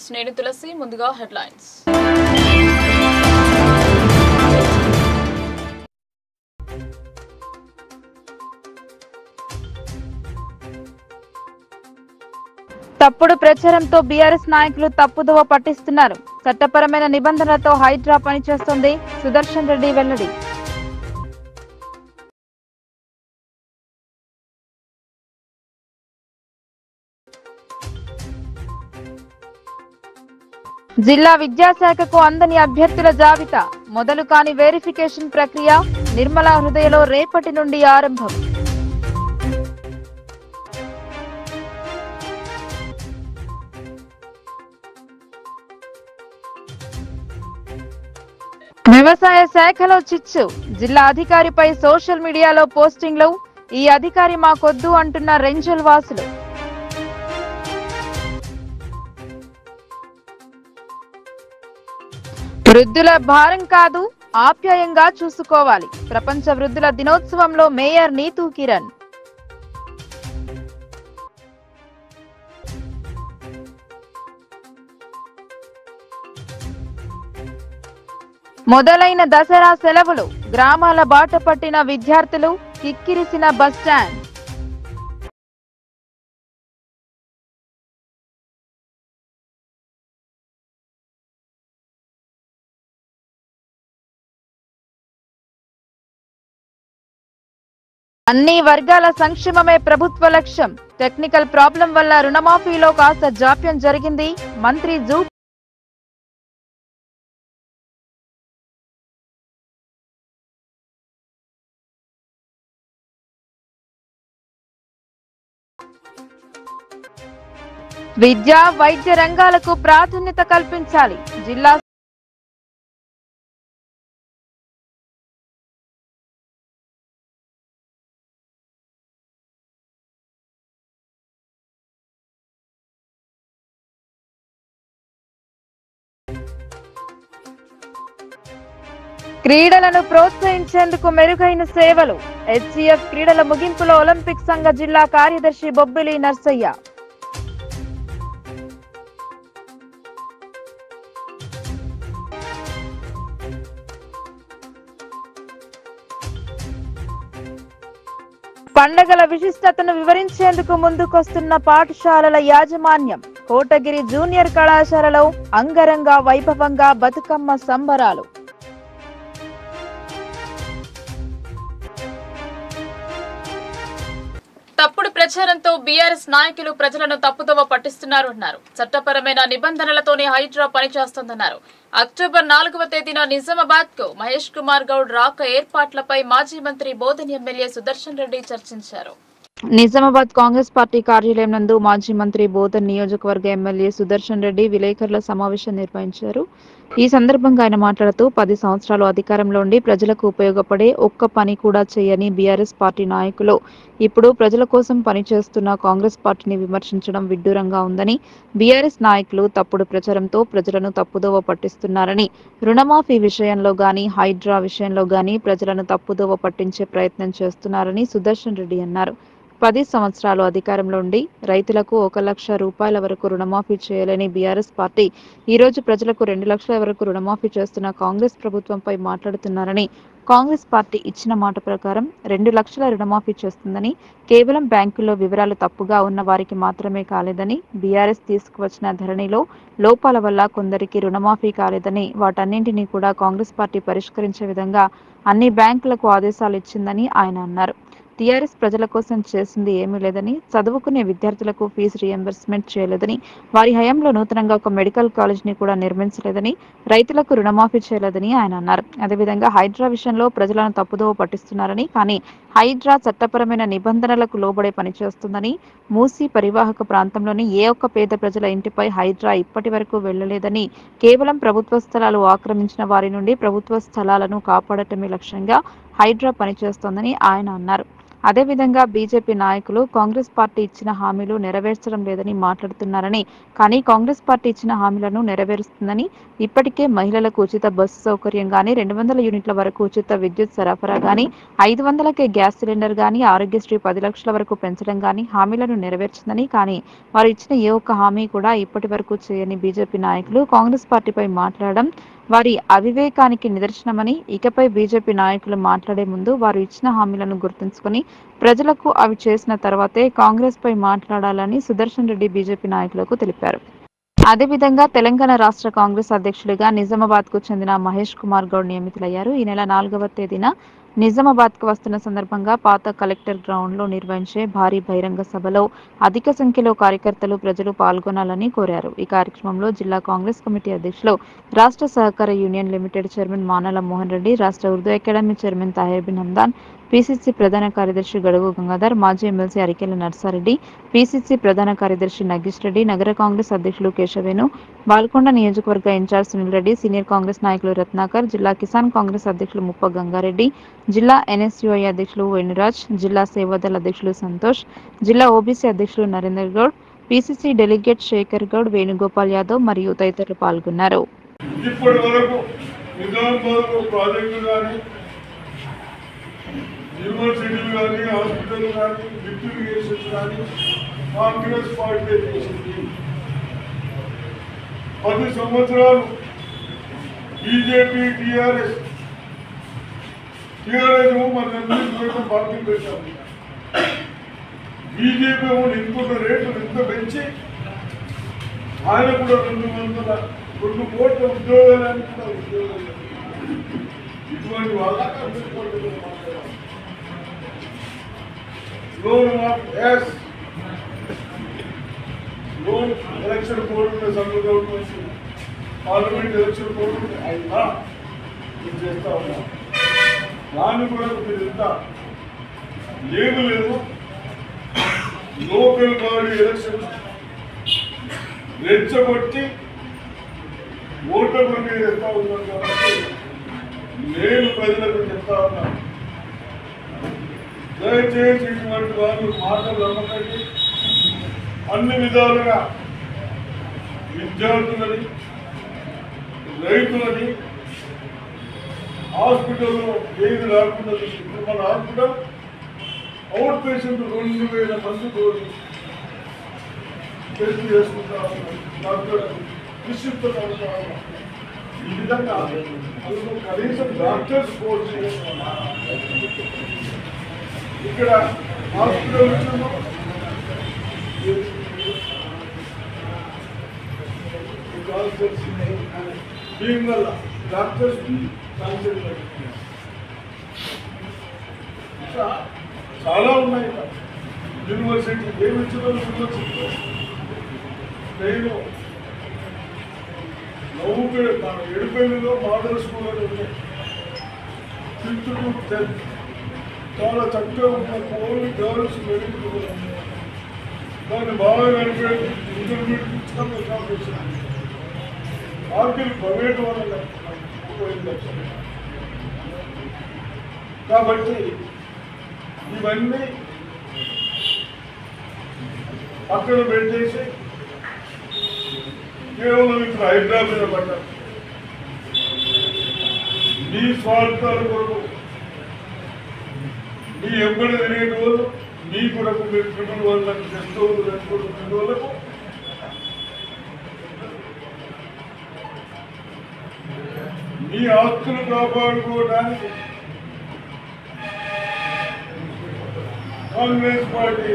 News నేను తులసి. ముందుగా headlines. తప్పుడు ప్రచారంతో బీఆర్ఎస్ నాయకులు తప్పుదోవ పట్టిస్తున్నారు. చట్టపరమైన నిబంధనలతో హైడ్రా పనిచేస్తోంది. సుదర్శన్ రెడ్డి వెల్లడి. జిల్లా విద్యాశాఖకు అందని అభ్యర్థుల జాబితా మొదలు కాని వెరిఫికేషన్ ప్రక్రియ నిర్మలా హృదయలో రేపటి నుండి ఆరంభం. వ్యవసాయ శాఖలో చిచ్చు జిల్లా అధికారిపై సోషల్ మీడియాలో పోస్టింగ్లు. ఈ అధికారి మాకొద్దు అంటున్న రెంజల్ వాసులు. వృద్ధుల భారం కాదు, ఆప్యాయంగా చూసుకోవాలి. ప్రపంచ వృద్ధుల దినోత్సవంలో మేయర్ నీతూ కిరణ్. మొదలైన దసరా సెలవులు గ్రామాల బాట పట్టిన విద్యార్థులు, కిక్కిరిసిన బస్టాండ్. అన్ని వర్గాల సంక్షేమమే ప్రభుత్వ లక్ష్యం. టెక్నికల్ ప్రాబ్లం వల్ల రుణమాఫీలో కాస్త జాప్యం జరిగింది. మంత్రి జూ. విద్యా వైద్య రంగాలకు ప్రాధాన్యత కల్పించాలి. జిల్లా క్రీడలను ప్రోత్సహించేందుకు మెరుగైన సేవలు. హెచ్సిఎఫ్ క్రీడల ముగింపులో ఒలింపిక్ సంఘ జిల్లా కార్యదర్శి బొబ్బిలి నర్సయ్య. పండగల విశిష్టతను వివరించేందుకు ముందుకొస్తున్న పాఠశాలల యాజమాన్యం. కోటగిరి జూనియర్ కళాశాలలో అంగరంగ వైభవంగా బతుకమ్మ సంబరాలు. తప్పుడు ప్రచారంతో బీఆర్ఎస్ నాయకులు ప్రజలను తప్పుదోవ పట్టిస్తున్నారన్నారు. చట్టపరమైన నిబంధనలతోనే హైడ్రా పనిచేస్తోందన్నారు. అక్టోబర్ 4వ తేదీన నిజామాబాద్ కు మహేష్ కుమార్ గౌడ్ రాక ఏర్పాట్లపై మాజీ మంత్రి బోధన్ ఎమ్మెల్యే సుదర్శన్ రెడ్డి చర్చించారు. నిజామాబాద్ కాంగ్రెస్ పార్టీ కార్యాలయం నందు మాజీ మంత్రి బోధన్ నియోజకవర్గ ఎమ్మెల్యే సుదర్శన్ రెడ్డి విలేకరుల సమావేశం నిర్వహించారు. ఈ సందర్భంగా ఆయన మాట్లాడుతూ 10 సంవత్సరాలు అధికారంలో ఉండి ప్రజలకు ఉపయోగపడే ఒక్క పని కూడా చేయని బీఆర్ఎస్ పార్టీ నాయకులు ఇప్పుడు ప్రజల కోసం పనిచేస్తున్న కాంగ్రెస్ పార్టీని విమర్శించడం విడ్డూరంగా ఉందని, బీఆర్ఎస్ నాయకులు తప్పుడు ప్రచారంతో ప్రజలను తప్పుదోవ పట్టిస్తున్నారని, రుణమాఫీ విషయంలో గాని హైడ్రా విషయంలో గాని ప్రజలను తప్పుదోవ పట్టించే ప్రయత్నం చేస్తున్నారని సుదర్శన్ రెడ్డి అన్నారు. 10 సంవత్సరాలు అధికారంలో ఉండి రైతులకు 1 లక్ష రూపాయల వరకు రుణమాఫీ చేయలేని బీఆర్ఎస్ పార్టీ ఈ రోజు ప్రజలకు 2 లక్షల వరకు రుణమాఫీ చేస్తున్న కాంగ్రెస్ ప్రభుత్వంపై మాట్లాడుతున్నారని, కాంగ్రెస్ పార్టీ ఇచ్చిన మాట ప్రకారం 2 లక్షల రుణమాఫీ చేస్తుందని, కేవలం బ్యాంకుల్లో వివరాలు తప్పుగా ఉన్న వారికి మాత్రమే కాలేదని, బీఆర్ఎస్ తీసుకువచ్చిన ధరణిలో లోపాల వల్ల కొందరికి రుణమాఫీ కాలేదని, వాటన్నింటినీ కూడా కాంగ్రెస్ పార్టీ పరిష్కరించే విధంగా అన్ని బ్యాంకులకు ఆదేశాలు ఇచ్చిందని ఆయన అన్నారు. టీఆర్ఎస్ ప్రజల కోసం చేసింది ఏమీ లేదని, చదువుకునే విద్యార్థులకు ఫీజు రియంబర్స్మెంట్ చేయలేదని, వారి హయాంలో నూతనంగా ఒక మెడికల్ కాలేజీని కూడా నిర్మించలేదని, రైతులకు రుణమాఫీ చేయలేదని ఆయన అన్నారు. అదేవిధంగా హైడ్రా విషయంలో ప్రజలను తప్పుదోవ పట్టిస్తున్నారని, కానీ హైడ్రా చట్టపరమైన నిబంధనలకు లోబడే పనిచేస్తుందని, మూసీ పరివాహక ప్రాంతంలోని ఏ ఒక్క పేద ప్రజల ఇంటిపై హైడ్రా ఇప్పటి వరకు వెళ్లలేదని, కేవలం ప్రభుత్వ స్థలాలు ఆక్రమించిన వారి నుండి ప్రభుత్వ స్థలాలను కాపాడటమే లక్ష్యంగా హైడ్రా పనిచేస్తోందని ఆయన అన్నారు. అదేవిధంగా బీజేపీ నాయకులు కాంగ్రెస్ పార్టీ ఇచ్చిన హామీలు నెరవేర్చడం లేదని మాట్లాడుతున్నారని, కానీ కాంగ్రెస్ పార్టీ ఇచ్చిన హామీలను నెరవేరుస్తుందని, ఇప్పటికే మహిళలకు ఉచిత బస్సు సౌకర్యం గాని, 200 యూనిట్ల వరకు ఉచిత విద్యుత్ సరఫరా గాని, 500కే గ్యాస్ సిలిండర్ గాని, ఆరోగ్యశ్రీ 10 లక్షల వరకు పెంచడం గాని హామీలను నెరవేర్చిందని, కానీ వారు ఇచ్చిన ఏ ఒక్క హామీ కూడా ఇప్పటి వరకు చేయని బీజేపీ నాయకులు కాంగ్రెస్ పార్టీపై మాట్లాడడం వారి అవివేకానికి నిదర్శనమని, ఇకపై బీజేపీ నాయకులు మాట్లాడే ముందు వారు ఇచ్చిన హామీలను గుర్తుంచుకొని ప్రజలకు అవి చేసిన తర్వాతే కాంగ్రెస్ పై మాట్లాడాలని సుదర్శన్ రెడ్డి బీజేపీ నాయకులకు తెలిపారు. అదేవిధంగా తెలంగాణ రాష్ట్ర కాంగ్రెస్ అధ్యక్షుడిగా నిజామాబాద్ కు చెందిన మహేష్ కుమార్ గౌడ్ నియమితులయ్యారు. ఈ నెల 4వ తేదీన నిజామాబాద్ కు వస్తున్న సందర్భంగా పాత కలెక్టర్ గ్రౌండ్ లో నిర్వహించే భారీ బహిరంగ సభలో అధిక సంఖ్యలో కార్యకర్తలు, ప్రజలు పాల్గొనాలని కోరారు. ఈ కార్యక్రమంలో జిల్లా కాంగ్రెస్ కమిటీ అధ్యక్షులు, రాష్ట్ర సహకార union limited chairman Manala Mohan Reddy, రాష్ట్ర Urdu academy chairman Tahir bin Hamdan, PCC ప్రధాన కార్యదర్శి గడుగు గంగాధర్, మాజీ ఎమ్మెల్సీ అరికెల నర్సారెడ్డి, పీసీసీ ప్రధాన కార్యదర్శి నగేష్ రెడ్డి, నగర కాంగ్రెస్ అధ్యక్షులు కేశవేను, బాల్కొండ నియోజకవర్గ ఇన్ఛార్జ్ సునీల్ రెడ్డి, సీనియర్ కాంగ్రెస్ నాయకులు రత్నాకర్, జిల్లా కిసాన్ కాంగ్రెస్ అధ్యక్షులు ముప్ప గంగారెడ్డి, జిల్లా ఎన్ఎస్యుఐ అధ్యక్షులు వేణురాజ్, జిల్లా సేవాదళ అధ్యక్షులు సంతోష్, జిల్లా ఓబీసీ అధ్యక్షులు నరేందర్ గౌడ్, పీసీసీ డెలిగేట్ శేఖర్ గౌడ్, వేణుగోపాల్ యాదవ్ మరియు తదితరులు పాల్గొన్నారు. యూనివర్సిటీలు కానీ, హాస్పిటల్ కానీ, లిఫ్టిగేషన్స్ కానీ కాంగ్రెస్ పార్టీ చేసింది. 10 సంవత్సరాలు బీజేపీ, టీఆర్ఎస్ మన పార్టీ పెట్టాము. బీజేపీ ఇంకొక రేటు ఎంత పెంచి ఆయన కూడా 2 కోట్ల ఉద్యోగాలని కూడా ఉద్యోగాలు ఇటువంటి వాళ్ళ loan election code central government parliament election code అయినా మీరు చేస్తా ఉన్నా. దాన్ని కూడా మీరు ఎంత లేదు లోకల్ బాడీ ఎలక్షన్ రెచ్చగొట్టి ఓట్ల మీద ఎత్తా ఉన్నాను కాబట్టి నేను ప్రజలకు చెప్తా ఉన్నాను, దయచేసి ఇటువంటి వాళ్ళు మాటలు నమ్మకండి. అన్ని విధాలుగా విద్యార్థులని, రైతులని హాస్పిటల్లో ఏది రాకుండా మన హాస్పిటల్ అవుట్ పేషెంట్ 2000 మందితో టెస్ట్ చేసుకుంటా ఉన్నాం. డాక్టర్ నిశ్చిత ఈ విధంగా కనీసం డాక్టర్స్ కోర్స్ ఇక్కడ హాస్పిటల్ దీనివల్ల డాక్టర్స్ చాలా ఉన్నాయి. యూనివర్సిటీ ఏమి ఇచ్చిన యూనివర్సిటీ నేను ఎడిపోయినలో మోడల్ స్కూల్ అని ఉన్నాయి. 5th to 10th చాలా చక్కగా ఉన్న ఓన్లీ గర్ల్స్ మెడికల్ దాన్ని బాగా నడిపేది ఇంటర్మీడియట్ ఇచ్చిన ఆర్కిల్ ప్రైవేట్ వాళ్ళ కాబట్టి ఇవన్నీ అక్కడ పెట్టేసి కేవలం ఇక్కడ హైదరాబాద్ పడ్డారు. నీ స్వార్థాల కొరకు మీ ఎంబడి తిరిగే వాళ్ళు మీ కొరకు మీరు ట్రిపుల్ వాళ్ళకు తెస్తోళ్ళు తెచ్చుకుంటున్న వాళ్ళకు మీ ఆస్తులు కాపాడుకోవడానికి కాంగ్రెస్ పార్టీ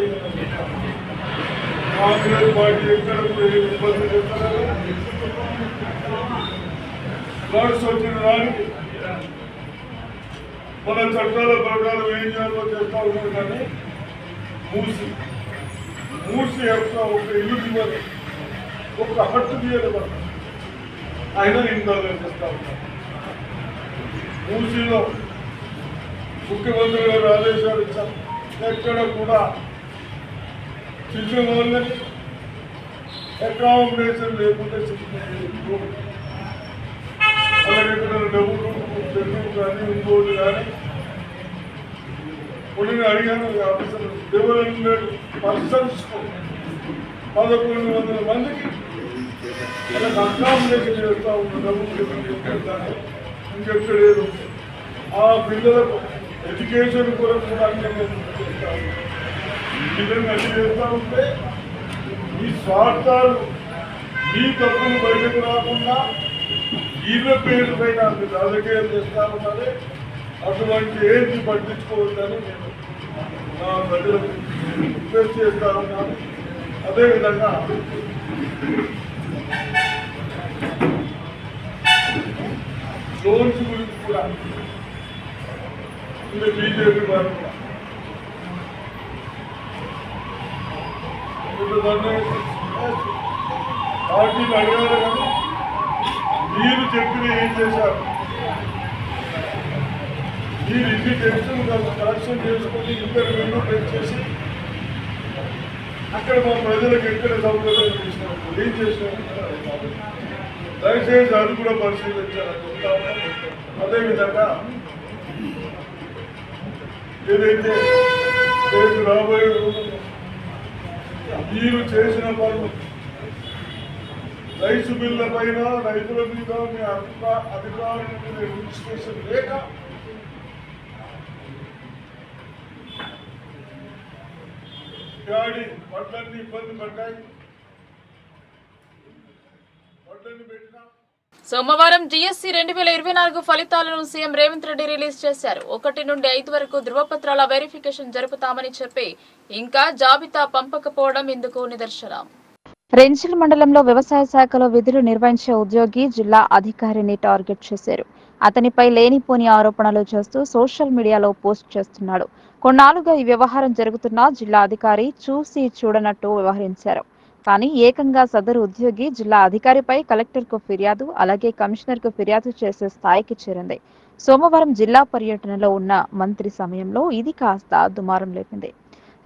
ఎక్కడ కూడా ఏ ఇబ్బంది చెప్తారు. ఫ్లడ్స్ వచ్చిన దానికి మన చట్టాల ప్రకారం ఏం చేయాలో చేస్తా ఉన్నారు. కానీ మూసి యొక్క ఒక ఇల్లు ఇవ్వాలి, ఒక హట్టు తీయాలి, అయినా ఇందాలు చేస్తా ఉన్నారు. మూసీలో ముఖ్యమంత్రి గారు ఆదేశాలు ఇచ్చారు, ఎక్కడ కూడా చిన్న వాళ్ళని అకామిడేషన్ లేకుండా అలాగే ఇక్కడ డబ్బులు కానీ ఇంకోటి కానీ కొన్ని అడిగాను ఆఫీసర్ ఎవరు పర్సన్స్ 1100 మందికి అకామిడేషన్ చేస్తూ ఉన్నాము. ఇంకెక్కడేదో ఆ పిల్లలకు ఎడ్యుకేషన్ కొరకు కూడా విధంగా అన్ని చేస్తూ ఉంటే ఈ స్వార్థాలు మీ తప్పులు బయటకు రాకుండా వీళ్ళ పేరు పైన రాజకీయాలు చేస్తూ ఉన్నారే. అటువంటి ఏది పట్టించుకోవద్దని నేను నా ప్రజలకు రిక్వెస్ట్ చేస్తా ఉన్నాను. అదేవిధంగా లోన్స్ గురించి కూడా ఇంకా బీజేపీ వారు పార్టీలు అడగాలి కానీ మీరు చెప్పిన ఏం చేశారు? మీరు ఇన్ని టెన్షన్ కలెక్షన్ చేసుకొని ఇంటర్వ్యూలో పెంచేసి అక్కడ మా ప్రజలకు ఎక్కడ సౌకర్యాలు చేసినప్పుడు ఏం చేసినప్పుడు దయచేసి అది కూడా పరిశీలించాలని చెప్తాము. అదేవిధంగా ఏదైతే రేపు రాబోయే రోజుల్లో మీరు చేసిన పనులు రైతు బిల్ల పైన రైతుల మీద మీ అధికారుల మీద రిజిస్ట్రేషన్ లేక గాడి వడ్లన్నీ ఇబ్బంది పడ్డాయి. వడ్లన్నీ పెట్టినా సోమవారం జీఎస్సీ 2024 ఫలితాలను సీఎం రేవంత్ రెడ్డి రిలీజ్ చేశారు. 1 నుండి 5 వరకు ధృవపత్రాల వెరిఫికేషన్ జరుపుతామని చెప్పి ఇంకా జాబితా పంపకపోవడం ఇందుకు నిదర్శనం. రెంజల్ మండలంలో వ్యవసాయ శాఖలో విధులు నిర్వహించే ఉద్యోగి జిల్లా అధికారిని టార్గెట్ చేశారు. అతనిపై లేనిపోని ఆరోపణలు చేస్తూ సోషల్ మీడియాలో పోస్ట్ చేస్తున్నాడు. కొన్నాళ్లుగా ఈ వ్యవహారం జరుగుతున్నా జిల్లా అధికారి చూసి చూడనట్టు వ్యవహరించారు. కానీ ఏకంగా సదరు ఉద్యోగి జిల్లా అధికారిపై కలెక్టర్కు ఫిర్యాదు, అలాగే కమిషనర్కు ఫిర్యాదు చేసే స్థాయికి చేరింది. సోమవారం జిల్లా పర్యటనలో ఉన్న మంత్రి సమయంలో ఇది కాస్త దుమారం లేపింది.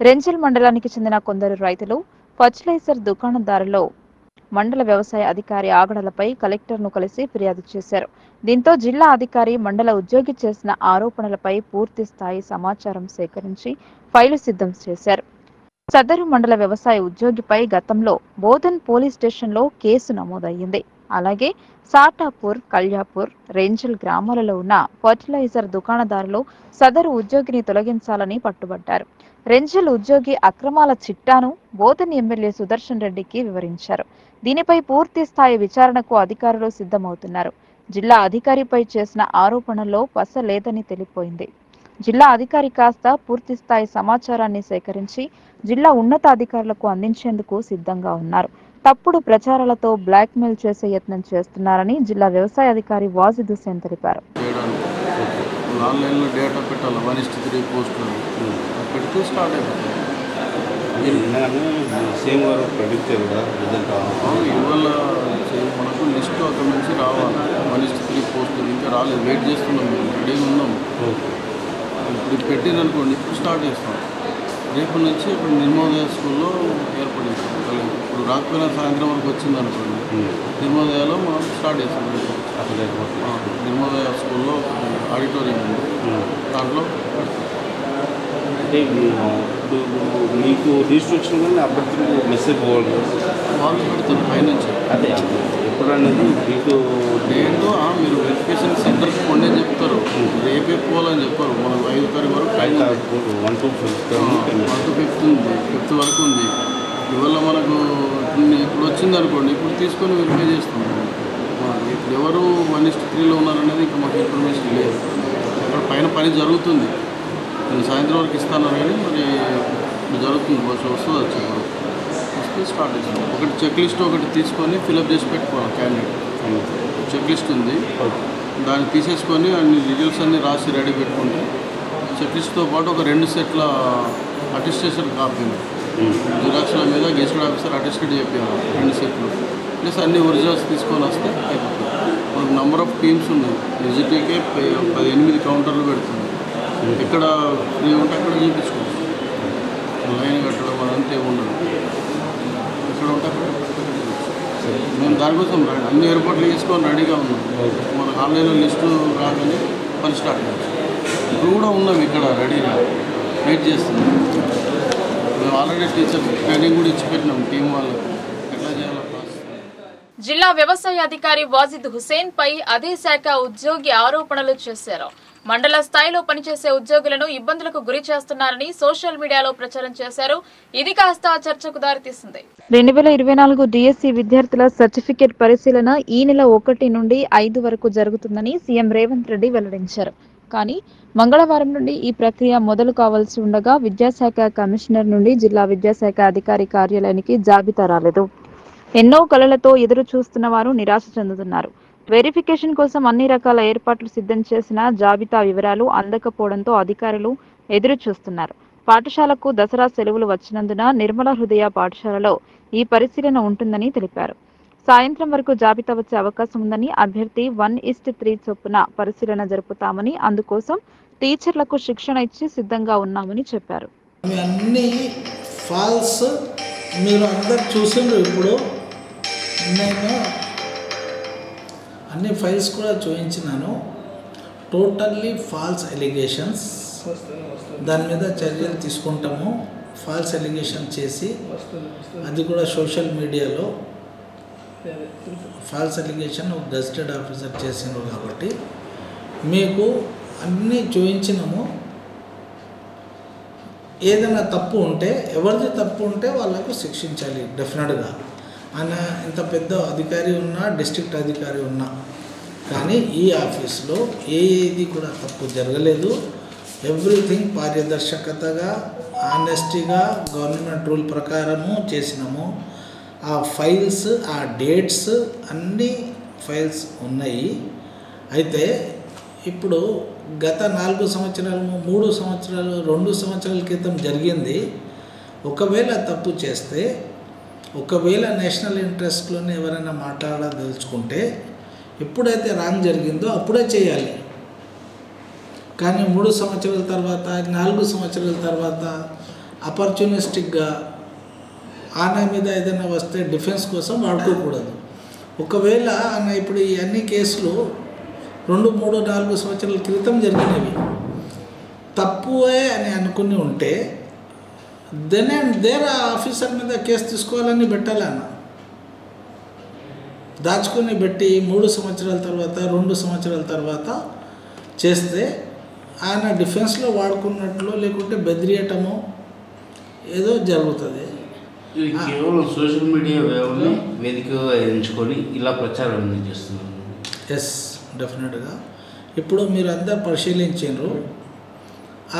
రెంజల్ మండలానికి చెందిన కొందరు రైతులు ఫర్టిలైజర్ దుకాణదారులో మండల వ్యవసాయ అధికారి ఆగడలపై కలెక్టర్ను కలిసి ఫిర్యాదు చేశారు. దీంతో జిల్లా అధికారి మండల ఉద్యోగి చేసిన ఆరోపణలపై పూర్తి స్థాయి సమాచారం సేకరించి ఫైలు సిద్ధం చేశారు. సదరు మండల వ్యవసాయ ఉద్యోగిపై గతంలో బోధన్ పోలీస్ స్టేషన్లో కేసు నమోదయ్యింది. అలాగే సాటాపూర్, కళ్యాపూర్, రెంజల్ గ్రామాలలో ఉన్న ఫర్టిలైజర్ దుకాణదారులు సదరు ఉద్యోగిని తొలగించాలని పట్టుబట్టారు. రెంజల్ ఉద్యోగి అక్రమాల చిట్టాను బోధన్ ఎమ్మెల్యే సుదర్శన్ రెడ్డికి వివరించారు. దీనిపై పూర్తి స్థాయి విచారణకు అధికారులు సిద్ధమవుతున్నారు. జిల్లా అధికారిపై చేసిన ఆరోపణల్లో పస లేదని తెలిపోయింది. జిల్లా అధికారి కాస్త పూర్తి స్థాయి సమాచారాన్ని సేకరించి జిల్లా ఉన్నతాధికారులకు అందించేందుకు సిద్ధంగా ఉన్నారు. తప్పుడు ప్రచారాలతో బ్లాక్మెయిల్ చేసే యత్నం చేస్తున్నారని జిల్లా వ్యవసాయ అధికారి వాజిద్ హుసేన్ తెలిపారు. ఆన్లైన్లో డేటా పెట్టాలి 1:3 పోస్టులు పెడితే స్టార్ట్ అయిపోతుంది. సేమ్ గారు ప్రెడిక్ట్ కదా రిజల్ట్ ఇవాళ మనకు లిస్ట్ అక్కడ నుంచి రావాలి. 1:3 పోస్టులు ఇంకా రాలేదు, వెయిట్ చేస్తున్నాం, మేము రెడీగా ఉన్నాం. ఇప్పుడు పెట్టిందనుకోండి, ఇప్పుడు స్టార్ట్ చేస్తాం. రేపు నుంచి ఇప్పుడు నిర్మోదయ స్కూల్లో ఏర్పాటు చేస్తాం. ఇప్పుడు రాకపోయినా సాయంత్రం వరకు వచ్చిందనుకోండి, నిర్మోదయలో మనం స్టార్ట్ చేస్తాం. నిర్మోదయ స్కూల్లో ఆడిటోరియం ఉంది, దాంట్లో అంటే ఇప్పుడు మీకు రిజిస్ట్రేషన్ కానీ అభ్యర్థులు మెసేజ్ పోవాలి, వాళ్ళు పెడతారు పైనుంచి. అదే ఎప్పుడు అనేది మీకు డేట్ మీరు వెరిఫికేషన్ సెంటర్కి కొండే చెప్తారు, రేపే పోవాలని చెప్పారు. మనం 5 తారీఖు వరకు 1 to 5 ఉంది, 5th వరకు ఉంది. ఇవాళ మనకు ఇప్పుడు వచ్చింది అనుకోండి, ఇప్పుడు తీసుకొని వెరిఫై చేస్తున్నాం. ఇప్పుడు ఎవరు 1:3లో ఉన్నారనేది ఇంకా మాకు ఇన్ఫర్మేషన్ లేదు. అక్కడ పైన పని జరుగుతుంది, నేను సాయంత్రం వరకు ఇస్తాను కానీ మరి జరుగుతుంది. వస్తుంది వచ్చేప్పుడు వస్తే స్టార్ట్ చేస్తాం. ఒకటి చెక్ లిస్ట్ ఒకటి తీసుకొని ఫిలప్ చేసి పెట్టుకోవాలి. క్యాండిడేట్ చెక్ లిస్ట్ ఉంది, దాన్ని తీసేసుకొని అన్ని డీటెయిల్స్ అన్నీ రాసి రెడీ పెట్టుకుంటే చెక్ లిస్ట్తో పాటు ఒక 2 సెట్ల అటెస్టేషన్ కాపీలు జిరాక్స్ల మీద గెస్టెడ్ ఆఫీసర్ అటెస్టెడ్ చెప్పాను 2 సెట్లు ప్లస్ అన్ని ఒరిజినల్స్ తీసుకొని వస్తే అయిపోతుంది. మనకు నెంబర్ ఆఫ్ టీమ్స్ ఉన్నాయి. ఎగ్జిటీకే 18 కౌంటర్లు పెడుతుంది. ఎక్కడ ఫ్రీ ఉంటే అక్కడ చూపించుకోవచ్చు. లైన్ కట్టడం అదంతా ఏముండదు, ఎక్కడ ఉంటే అక్కడ. మేము దానికోసం అన్ని ఏర్పాట్లు చేసుకొని రెడీగా ఉన్నాం. మనకు ఆన్లైన్లో లిస్టు రాగానే పని స్టార్ట్ చేస్తాం. ఇప్పుడు కూడా ఉన్నాం ఇక్కడ రెడీగా. వెయిట్ చేస్తున్నాం. మేము ఆల్రెడీ టీచర్ ట్రైనింగ్ కూడా ఇచ్చి పెట్టినాం టీం వాళ్ళకు ఎట్లా చేయాలో ప్రాసెస్. జిల్లా వ్యవసాయ అధికారి వాజిద్ హుసేన్ పై అదే శాఖ ఉద్యోగి ఆరోపణలు చేశారు. మండల స్థాయిలో పనిచేసే ఉద్యోగులను ఇబ్బందులకు గురి చేస్తున్నారని సోషల్ మీడియాలో ప్రచారం చేశారు. ఇది కాస్త చర్చకు దారితీసింది. 2024 డిఎస్సి విద్యార్థుల సర్టిఫికేట్ పరిశీలన ఈ నెల 1 నుండి 5 వరకు జరుగుతుందని సీఎం రేవంత్ రెడ్డి వెల్లడించారు. కానీ మంగళవారం నుండి ఈ ప్రక్రియ మొదలు కావాల్సి ఉండగా విద్యాశాఖ కమిషనర్ నుండి జిల్లా విద్యాశాఖ అధికారి కార్యాలయానికి జాబితా రాలేదు. ఎన్నో కలలతో ఎదురు చూస్తున్న వారు నిరాశ చెందుతున్నారు. వెరిఫికేషన్ కోసం అన్ని రకాల ఏర్పాట్లు సిద్ధం చేసిన జాబితా వివరాలు అందకపోవడంతో అధికారులు ఎదురు చూస్తున్నారు. పాఠశాలకు దసరా సెలవులు వచ్చినందున నిర్మల హృదయ పాఠశాలలో ఈ పరిశీలన ఉంటుందని తెలిపారు. సాయంత్రం వరకు జాబితా వచ్చే అవకాశం ఉందని, అభ్యర్థి 1:3 చొప్పున పరిశీలన జరుపుతామని, అందుకోసం టీచర్లకు శిక్షణ ఇచ్చి సిద్ధంగా ఉన్నామని చెప్పారు. అన్ని ఫాల్స్ మీరు అందరు చూసిండ్రు. ఇప్పుడు నేను అన్ని ఫైల్స్ కూడా చూపించినాను. టోటల్లీ ఫాల్స్ ఎలిగేషన్స్, దాని మీద చర్యలు తీసుకుంటాము. ఫాల్స్ ఎలిగేషన్ చేసి అది కూడా సోషల్ మీడియాలో ఫాల్స్ ఎలిగేషన్ ఒక గెజిటెడ్ ఆఫీసర్ చేసిండ్రు కాబట్టి మీకు అన్నీ చూపించినాము. ఏదైనా తప్పు ఉంటే, ఎవరిది తప్పు ఉంటే వాళ్ళకు శిక్షించాలి డెఫినెట్గా. ఆయన ఇంత పెద్ద అధికారి ఉన్నా, డిస్ట్రిక్ట్ అధికారి ఉన్నా కానీ ఈ ఆఫీస్లో ఏది కూడా తప్పు జరగలేదు. ఎవ్రీథింగ్ పారదర్శకతగా, ఆనెస్టీగా గవర్నమెంట్ రూల్ ప్రకారము చేసినాము. ఆ ఫైల్స్, ఆ డేట్స్ అన్నీ ఫైల్స్ ఉన్నాయి. అయితే ఇప్పుడు గత 4 సంవత్సరాలు, 3 సంవత్సరాలు, 2 సంవత్సరాల క్రితం జరిగింది. ఒకవేళ తప్పు చేస్తే, ఒకవేళ నేషనల్ ఇంట్రెస్ట్లోనే ఎవరైనా మాట్లాడదలుచుకుంటే ఎప్పుడైతే రాంగ్ జరిగిందో అప్పుడే చేయాలి. కానీ 3 సంవత్సరాల తర్వాత, 4 సంవత్సరాల తర్వాత ఆపర్చునిస్టిక్గా ఆయన మీద ఏదైనా వస్తే డిఫెన్స్ కోసం వాడుకోకూడదు. ఒకవేళ ఆయన ఇప్పుడు ఈ అన్ని కేసులు 2, 3, 4 సంవత్సరాల క్రితం జరిగినవి తప్పువే అని అనుకుని ఉంటే దెన్ అండ్ దేర్ ఆ ఆఫీసర్ మీద కేసు తీసుకోవాలని పెట్టాలన్న. దాచుకొని పెట్టి 3 సంవత్సరాల తర్వాత, 2 సంవత్సరాల తర్వాత చేస్తే ఆయన డిఫెన్స్లో వాడుకున్నట్లు, లేకుంటే బెదిరియటమో ఏదో జరుగుతుంది. కేవలం సోషల్ మీడియా వేదికగా ఎంచుకొని ఇలా ప్రచారం చేస్తున్నారు. ఎస్, డెఫినెట్గా. ఇప్పుడు మీరు అందరు పరిశీలించారు.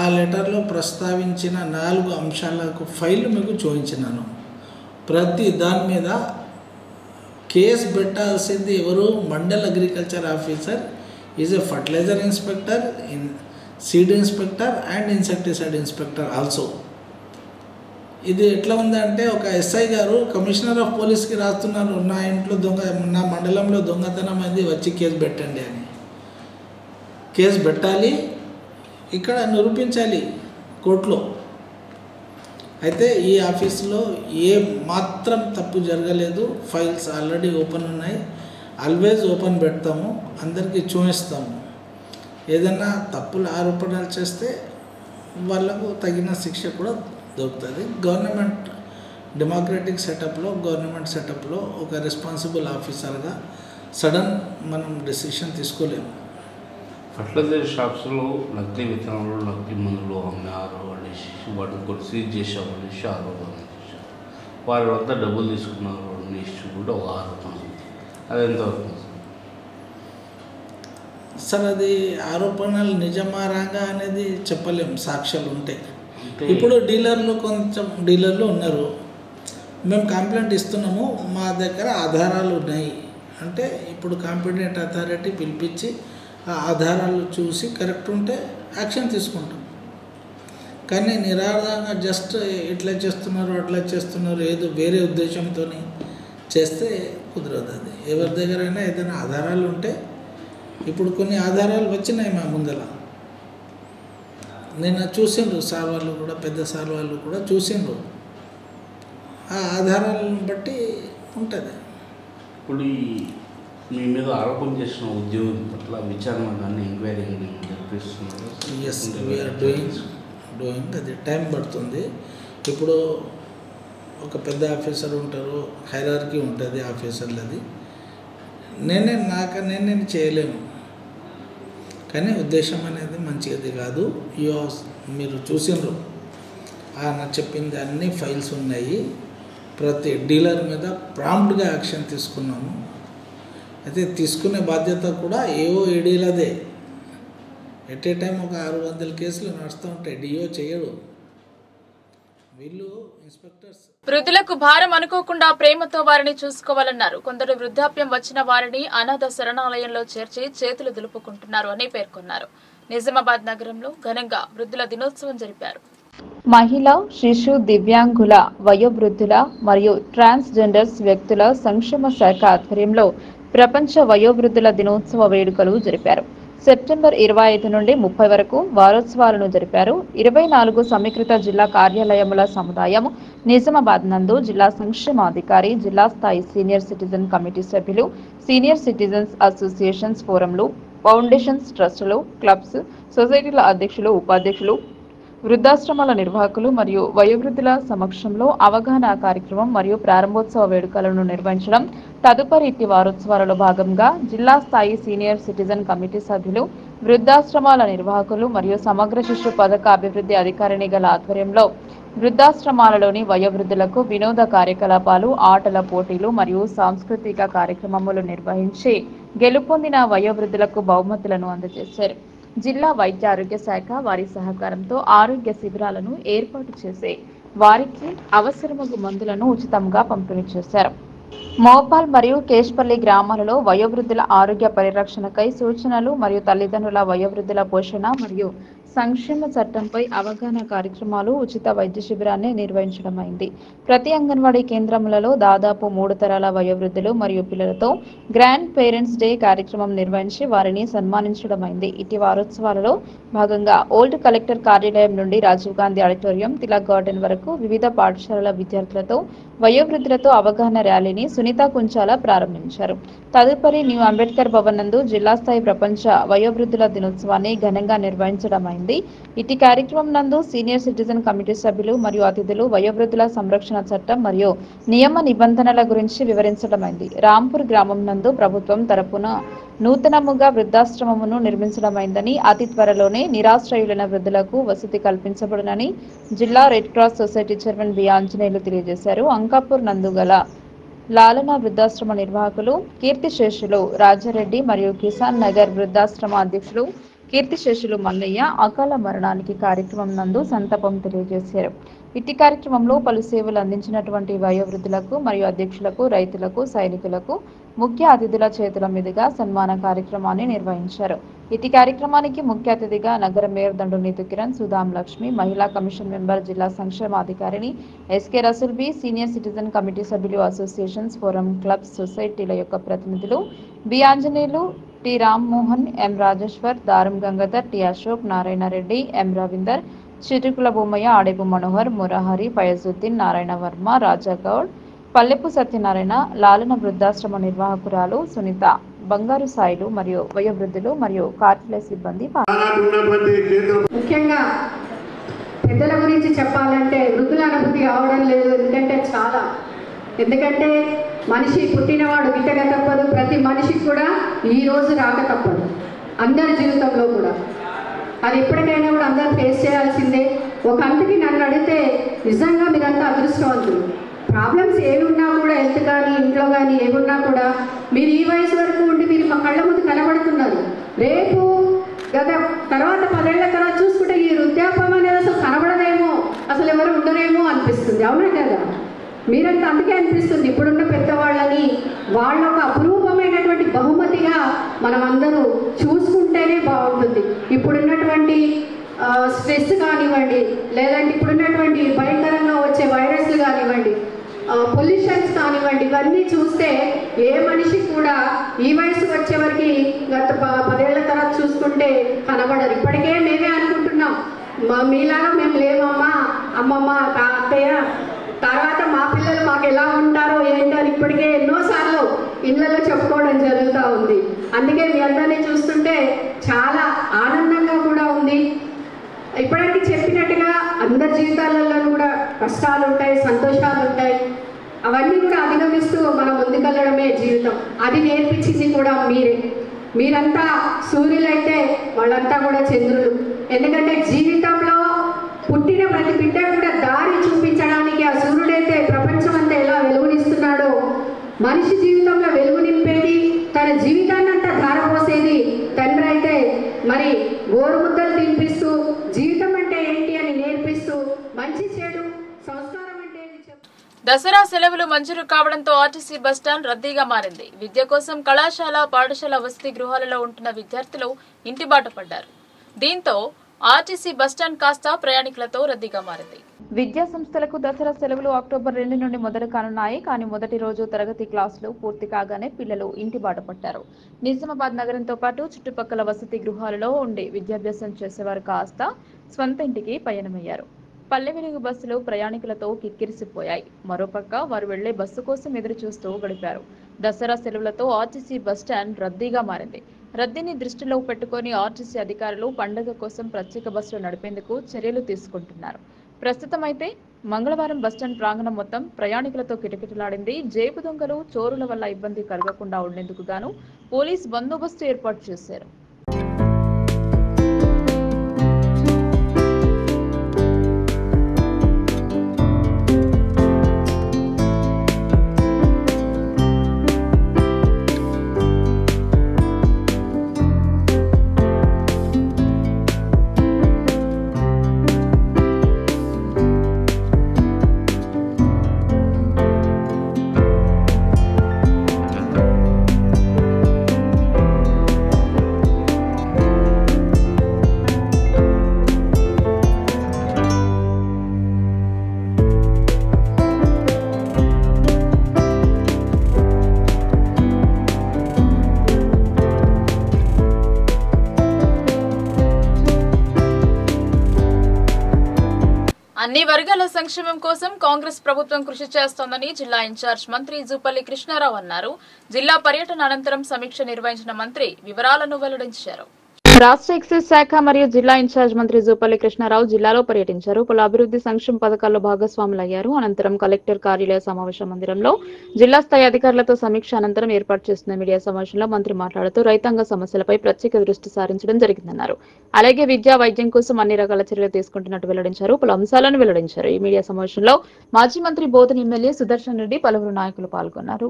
ఆ లెటర్లో ప్రస్తావించిన 4 అంశాలకు ఫైల్ మీకు చూపించినాను. ప్రతి దాని మీద కేసు పెట్టాల్సింది ఎవరు? Mandal agriculture officer is a fertiliser inspector, seed inspector and insecticide inspector also. ఇది ఎట్లా ఉందంటే ఒక ఎస్ఐ గారు కమిషనర్ ఆఫ్ పోలీస్కి రాస్తున్నారు, నా ఇంట్లో నా మండలంలో దొంగతనం అయింది, వచ్చి కేసు పెట్టండి అని. కేసు పెట్టాలి, ఇక్కడ నిరూపించాలి కోర్టులో. అయితే ఈ ఆఫీస్లో ఏ మాత్రం తప్పు జరగలేదు. ఫైల్స్ ఆల్రెడీ ఓపెన్ ఉన్నాయి. ఆల్వేజ్ ఓపెన్ పెడతాము, అందరికీ చూపిస్తాము. ఏదైనా తప్పులు ఆరోపణలు చేస్తే వాళ్ళకు తగిన శిక్ష కూడా దొరుకుతుంది. గవర్నమెంట్ డెమోక్రటిక్ సెటప్లో, గవర్నమెంట్ సెటప్లో ఒక రెస్పాన్సిబుల్ ఆఫీసర్గా సడన్ మనం డెసిషన్ తీసుకోలేము. ఫర్టిలైజర్ షాప్స్లో నకిలీ విత్తనాలు, నకిలీ మందులు అమ్మారు అనేసి వాటిని కూడా సీజ్ చేశామనేసి ఆరోపణ చేశారు. వారి వద్ద డబ్బులు తీసుకున్నారు అనేసి కూడా ఒక ఆరోపణ. అది ఎంతవరకు సార్? అది ఆరోపణలు నిజమా రాగా అనేది చెప్పలేము, సాక్ష్యాలు ఉంటాయి. ఇప్పుడు కొంచెం డీలర్లు ఉన్నారు, మేము కంప్లైంట్ ఇస్తున్నాము, మా దగ్గర ఆధారాలు ఉన్నాయి అంటే ఇప్పుడు కాంపిటెంట్ అథారిటీ పిలిపించి ఆ ఆధారాలు చూసి కరెక్ట్ ఉంటే యాక్షన్ తీసుకుంటాం. కానీ నిరాధారంగా జస్ట్ ఇట్లా చేస్తున్నారు, అట్లా చేస్తున్నారు, ఏదో వేరే ఉద్దేశంతో చేస్తే కుదరదు. అది ఎవరి దగ్గరైనా ఏదైనా ఆధారాలు ఉంటే, ఇప్పుడు కొన్ని ఆధారాలు వచ్చినాయి మా ముందర, నిన్న చూసిండ్రు సార్ వాళ్ళు కూడా, పెద్ద సార్ వాళ్ళు కూడా చూసిండ్రు. ఆ ఆధారాలను బట్టి ఉంటుంది. ఇప్పుడు మీ మీద ఆరోపణ చేసిన ఉద్యోగం పట్ల విచారణ కానీ ఎంక్వైరీ కానీ జరిపిస్తున్నారు? ఎస్, వీఆర్ డూయింగ్ డూయింగ్, అది టైం పడుతుంది. ఇప్పుడు ఒక పెద్ద ఆఫీసర్ ఉంటారు, హైరార్కీ ఉంటుంది ఆఫీసర్లది. నేను చేయలేను, కానీ ఉద్దేశం అనేది మంచిది కాదు. మీరు చూసినారు నాకు చెప్పింది అన్ని ఫైల్స్ ఉన్నాయి. ప్రతి డీలర్ మీద ప్రాంప్ట్గా యాక్షన్ తీసుకున్నాము. అయితే తీసుకునే బాధ్యత కూడా ఏడీలదే. ఎట్ ఏ టైం ఒక 600 కేసులు నడుస్తూ ఉంటాయి. డిఓ చేయడు, వీళ్ళు ఇన్స్పెక్టర్స్. వృద్ధులకు భారం అనుకోకుండా ప్రేమతో వారిని చూసుకోవాలన్నారు. కొందరు వృద్ధాప్యం వచ్చిన వారిని అనాథ శరణాలయంలో చేర్చి చేతులు దులుపుకుంటున్నారు అని పేర్కొన్నారు. నిజామాబాద్ నగరంలో ఘనంగా వృద్ధుల దినోత్సవం జరిపారు. మహిళ, శిశు, దివ్యాంగుల, వయోవృద్ధుల మరియు ట్రాన్స్జెండర్స్ వ్యక్తుల సంక్షేమ శాఖ ఆధ్వర్యంలో ప్రపంచ వయోవృద్ధుల దినోత్సవ వేడుకలు జరిపారు. సెప్టెంబర్ 25 నుండి 30 వరకు వారోత్సవాలను జరిపారు. 24 సమీకృత జిల్లా కార్యాలయముల సముదాయం నిజామాబాద్ నందు జిల్లా సంక్షేమాధికారి, జిల్లా స్థాయి సీనియర్ సిటిజన్ కమిటీ సభ్యులు, సీనియర్ సిటిజన్స్ అసోసియేషన్స్ ఫోరంలు, ఫౌండేషన్స్, ట్రస్టులు, క్లబ్స్, సొసైటీల అధ్యక్షులు, ఉపాధ్యక్షులు, వృద్ధాశ్రమాల నిర్వాహకులు మరియు వయోవృద్ధుల సమక్షంలో అవగాహన కార్యక్రమం మరియు ప్రారంభోత్సవ వేడుకలను నిర్వహించడం. తదుపరి ఇట్టి వారోత్సవాలలో భాగంగా జిల్లా స్థాయి సీనియర్ సిటిజన్ కమిటీ సభ్యులు, వృద్ధాశ్రమాల నిర్వాహకులు మరియు సమగ్ర శిశు పథక అభివృద్ధి అధికారిని గల ఆధ్వర్యంలో వృద్ధాశ్రమాలలోని వయోవృద్ధులకు వినోద కార్యకలాపాలు, ఆటల పోటీలు మరియు సాంస్కృతిక కార్యక్రమములు నిర్వహించి గెలుపొందిన వయోవృద్ధులకు బహుమతులను అందజేశారు. జిల్లా వైద్య ఆరోగ్య శాఖ వారి సహకారంతో ఆరోగ్య శిబిరాలను ఏర్పాటు చేసి వారికి అవసరమగు మందులను ఉచితంగా పంపిణీ చేశారు. మోపాల్ మరియు కేష్పల్లి గ్రామాలలో వయోవృద్ధుల ఆరోగ్య పరిరక్షణకై సూచనలు మరియు తల్లిదండ్రుల వయోవృద్ధుల పోషణ మరియు సంక్షేమ చట్టంపై అవగాహన కార్యక్రమాలు, ఉచిత వైద్య శిబిరాన్ని నిర్వహించడమైంది. ప్రతి అంగన్వాడీ కేంద్రములలో దాదాపు 3 తరాల వయోవృద్ధులు మరియు పిల్లలతో గ్రాండ్ పేరెంట్స్ డే కార్యక్రమం నిర్వహించి వారిని సన్మానించడమైంది. ఇటీ వారోత్సవాలలో భాగంగా ఓల్డ్ కలెక్టర్ కార్యాలయం నుండి రాజీవ్ గాంధీ ఆడిటోరియం, తిలక్ గార్డెన్ వరకు వివిధ పాఠశాలల విద్యార్థులతో వయోవృద్ధులతో అవగాహన ర్యాలీని సునీత కుంచాల ప్రారంభించారు. తదుపరి న్యూ అంబేద్కర్ భవన్ నందు జిల్లా స్థాయి ప్రపంచ వయోవృద్ధుల దినోత్సవాన్ని ఘనంగా నిర్వహించడమైంది. ఇటీ కార్యక్రమం నందు సీనియర్ సిటిజన్ కమిటీ సభ్యులు మరియు అతిథులు వయోవృద్ధుల సంరక్షణ చట్టం మరియు నియమ నిబంధనల గురించి వివరించడమైంది. రాంపూర్ గ్రామం నందు ప్రభుత్వం తరపున నూతనముగా వృద్ధాశ్రమమును నిర్మించడమైందని, అతి త్వరలోనే నిరాశ్రయులైన వృద్ధులకు వసతి కల్పించబడునని జిల్లా red cross society chairman B Anjaneyulu తెలియజేశారు. అంకాపూర్ నందు గల లాలన వృద్ధాశ్రమ నిర్వాహకులు కీర్తిశేషులు రాజారెడ్డి మరియు కిసాన్ నగర్ వృద్ధాశ్రమ అధ్యక్షులు కీర్తిశేషులు మల్లయ్య అకాల మరణానికి కార్యక్రమం నందు సంతాపం తెలియజేశారు. ఇట్టి కార్యక్రమంలో పలు సేవలు అందించినటువంటి వయోవృద్ధులకు మరియు అధ్యక్షులకు, రైతులకు, సైనికులకు ముఖ్య అతిథుల చేతుల మీదుగా సన్మాన కార్యక్రమాన్ని నిర్వహించారు. ఇట్టి కార్యక్రమానికి ముఖ్య అతిథిగా నగర మేయర్ దండు నీతు కిరణ్, సుధాం లక్ష్మి, మహిళా కమిషన్ మెంబర్, జిల్లా సంక్షేమాధికారిని SK Rasool B, senior citizen committee సభ్యులు, అసోసియేషన్స్, ఫోరం, క్లబ్స్, సొసైటీల యొక్క ప్రతినిధులు B Anjaneyulu, T Rammohan, M Rajeshwar, Daram Gangadhar, T Ashok, Narayana Reddy, M Ravinder, Chirukula Bhumaiah, Adepu Manohar, Murahari, Fayazuddin, Narayana Varma, Rajagoud, Pallepu Satyanarayana, Lalana వృద్ధాశ్రమ నిర్వాహకురాలు సునీత, బంగారు సాయిలు మరియు వయోవృద్ధులు మరియు కార్యాలయ సిబ్బంది. ముఖ్యంగా పెద్దల గురించి చెప్పాలంటే వృద్ధుల అనుభూతి అవడం లేదు. ఎందుకంటే మనిషి పుట్టినవాడు గిట్టక తప్పదు. ప్రతి మనిషికి కూడా ఈ రోజు రాక తప్పదు, అందరి జీవితంలో కూడా. అది ఎప్పటికైనా కూడా అందరూ ఫేస్ చేయాల్సిందే. ఒక అంతకి నన్ను అడిగితే నిజంగా మీరంతా అదృష్టవంతులు. ప్రాబ్లమ్స్ ఏమి ఉన్నా కూడా, హెల్త్ కానీ ఇంట్లో కానీ ఏమున్నా కూడా మీరు ఈ వయసు వరకు ఉండి మీరు మా కళ్ళ ముందు కనబడుతున్నారు. రేపు తర్వాత 10 ఏళ్ల తర్వాత చూసుకుంటే ఈ వృద్ధాప్యం అనేది అసలు కనబడదేమో, అసలు ఎవరు ఉండరేమో అనిపిస్తుంది. అవునా కదా? మీరంతా అందుకే అనిపిస్తుంది. ఇప్పుడున్న పెద్దవాళ్ళని వాళ్ళ ఒక అపురూపమైనటువంటి బహుమతిగా మనం అందరూ చూసుకుంటేనే బాగుంటుంది. ఇప్పుడున్నటువంటి స్ట్రెస్ కానివ్వండి, లేదంటే ఇప్పుడున్నటువంటి భయంకరంగా వచ్చే వైరస్లు కానివ్వండి, పొల్యూషన్స్ కానివ్వండి, ఇవన్నీ చూస్తే ఏ మనిషి కూడా ఈ వయసు వచ్చేవరకు గత 10 ఏళ్ల తర్వాత చూసుకుంటే కనబడరు. ఇప్పటికే మేమే అనుకుంటున్నాం మీలాగా మేము లేమమ్మా, అమ్మమ్మ, అత్తయ్య, తర్వాత మా పిల్లలు మాకు ఎలా ఉంటారో ఏంటో అని ఇప్పటికే ఎన్నోసార్లు ఇళ్లలో చెప్పుకోవడం జరుగుతూ ఉంది. అందుకే మీ అందరినీ చూస్తుంటే చాలా ఆనందంగా కూడా ఉంది. ఇప్పటికీ చెప్పినట్టుగా జీవితాలలో కూడా కష్టాలు ఉంటాయి, సంతోషాలు ఉంటాయి. అవన్నీ కూడా అధిగమిస్తూ మనం ముందుకెళ్ళడమే జీవితం. అది నేర్పించింది కూడా మీరే. మీరంతా సూర్యులైతే వాళ్ళంతా కూడా చంద్రులు. ఎందుకంటే జీవితంలో పుట్టిన ప్రతి బిడ్డ కూడా దారి చూపించడానికి ఆ సూర్యుడైతే ప్రపంచం అంతా ఎలా వెలుగునిస్తున్నాడో, మనిషి జీవితంలో వెలుగు నింపేది, తన జీవితాన్ని అంతా ధారపోసేది తండ్రి అయితే మరి గోరుముద్దలు తినిపిస్తూ జీవితం అంటే ఏంటి అని నేర్పిస్తూ మంచి చెడు సంస్కారం అంటే దసరా సెలవులు మంజూరు కావడంతో ఆర్టీసీ బస్టాండ్ రద్దీగా మారింది. విద్య కోసం కళాశాల, పాఠశాల వసతి గృహాలలో ఉంటున్న విద్యార్థులు ఇంటిబాట పడ్డారు. దీంతో ఆర్టీసీ బస్టాండ్ కాస్త ప్రయాణికులతో రద్దీగా మారింది. విద్యా సంస్థలకు దసరా సెలవులు అక్టోబర్ 2 నుండి మొదలు కానున్నాయి. కానీ మొదటి రోజు తరగతి క్లాసులు పూర్తి కాగానే పిల్లలు ఇంటిబాట పట్టారు. నిజామాబాద్ నగరంతో పాటు చుట్టుపక్కల వసతి గృహాలలో ఉండి విద్యాభ్యాసం చేసేవారు కాస్త స్వంత ఇంటికి పయనమయ్యారు. పల్లె వెలుగు బస్సులు ప్రయాణికులతో కిక్కిరిసిపోయాయి. మరోపక్క వారు వెళ్లే బస్సు కోసం ఎదురు చూస్తూ గడిపారు. దసరా సెలవులతో ఆర్టీసీ బస్టాండ్ రద్దీగా మారింది. రద్దీని దృష్టిలో పెట్టుకుని ఆర్టీసీ అధికారులు పండుగ కోసం ప్రత్యేక బస్సులు నడిపేందుకు చర్యలు తీసుకుంటున్నారు. ప్రస్తుతం అయితే మంగళవారం బస్టాండ్ ప్రాంగణం మొత్తం ప్రయాణికులతో కిటకిటలాడింది. జేబు దొంగలు, చోరుల వల్ల ఇబ్బంది కలగకుండా ఉండేందుకు గాను పోలీస్ బందోబస్తు ఏర్పాటు చేశారు. అన్ని వర్గాల సంక్షేమం కోసం కాంగ్రెస్ ప్రభుత్వం కృషి చేస్తోందని జిల్లా ఇన్ఛార్జ్ మంత్రి జూపల్లి కృష్ణారావు అన్నారు. జిల్లా పర్యటన అనంతరం సమీక్ష నిర్వహించిన మంత్రి వివరాలను వెల్లడించారు. రాష్ట్ర ఎక్సైజ్ శాఖ మరియు జిల్లా ఇన్ఛార్జ్ మంత్రి జూపల్లి కృష్ణారావు జిల్లాలో పర్యటించారు. పలు అభివృద్ధి సంక్షేమ పథకాల్లో భాగస్వాములయ్యారు. అనంతరం కలెక్టర్ కార్యాలయ సమావేశ మందిరంలో జిల్లా స్థాయి అధికారులతో సమీక్ష అనంతరం ఏర్పాటు చేస్తున్న మీడియా సమావేశంలో మంత్రి మాట్లాడుతూ రైతాంగ సమస్యలపై ప్రత్యేక దృష్టి సారించడం జరిగిందన్నారు. అలాగే విద్యా, వైద్యం కోసం అన్ని రకాల చర్యలు తీసుకుంటున్నట్టు వెల్లడించారు. పలు అంశాలను వెల్లడించారు. ఈ మీడియా సమావేశంలో మాజీ మంత్రి బోధన్ ఎమ్మెల్యే సుదర్శన్ రెడ్డి, పలువురు నాయకులు పాల్గొన్నారు.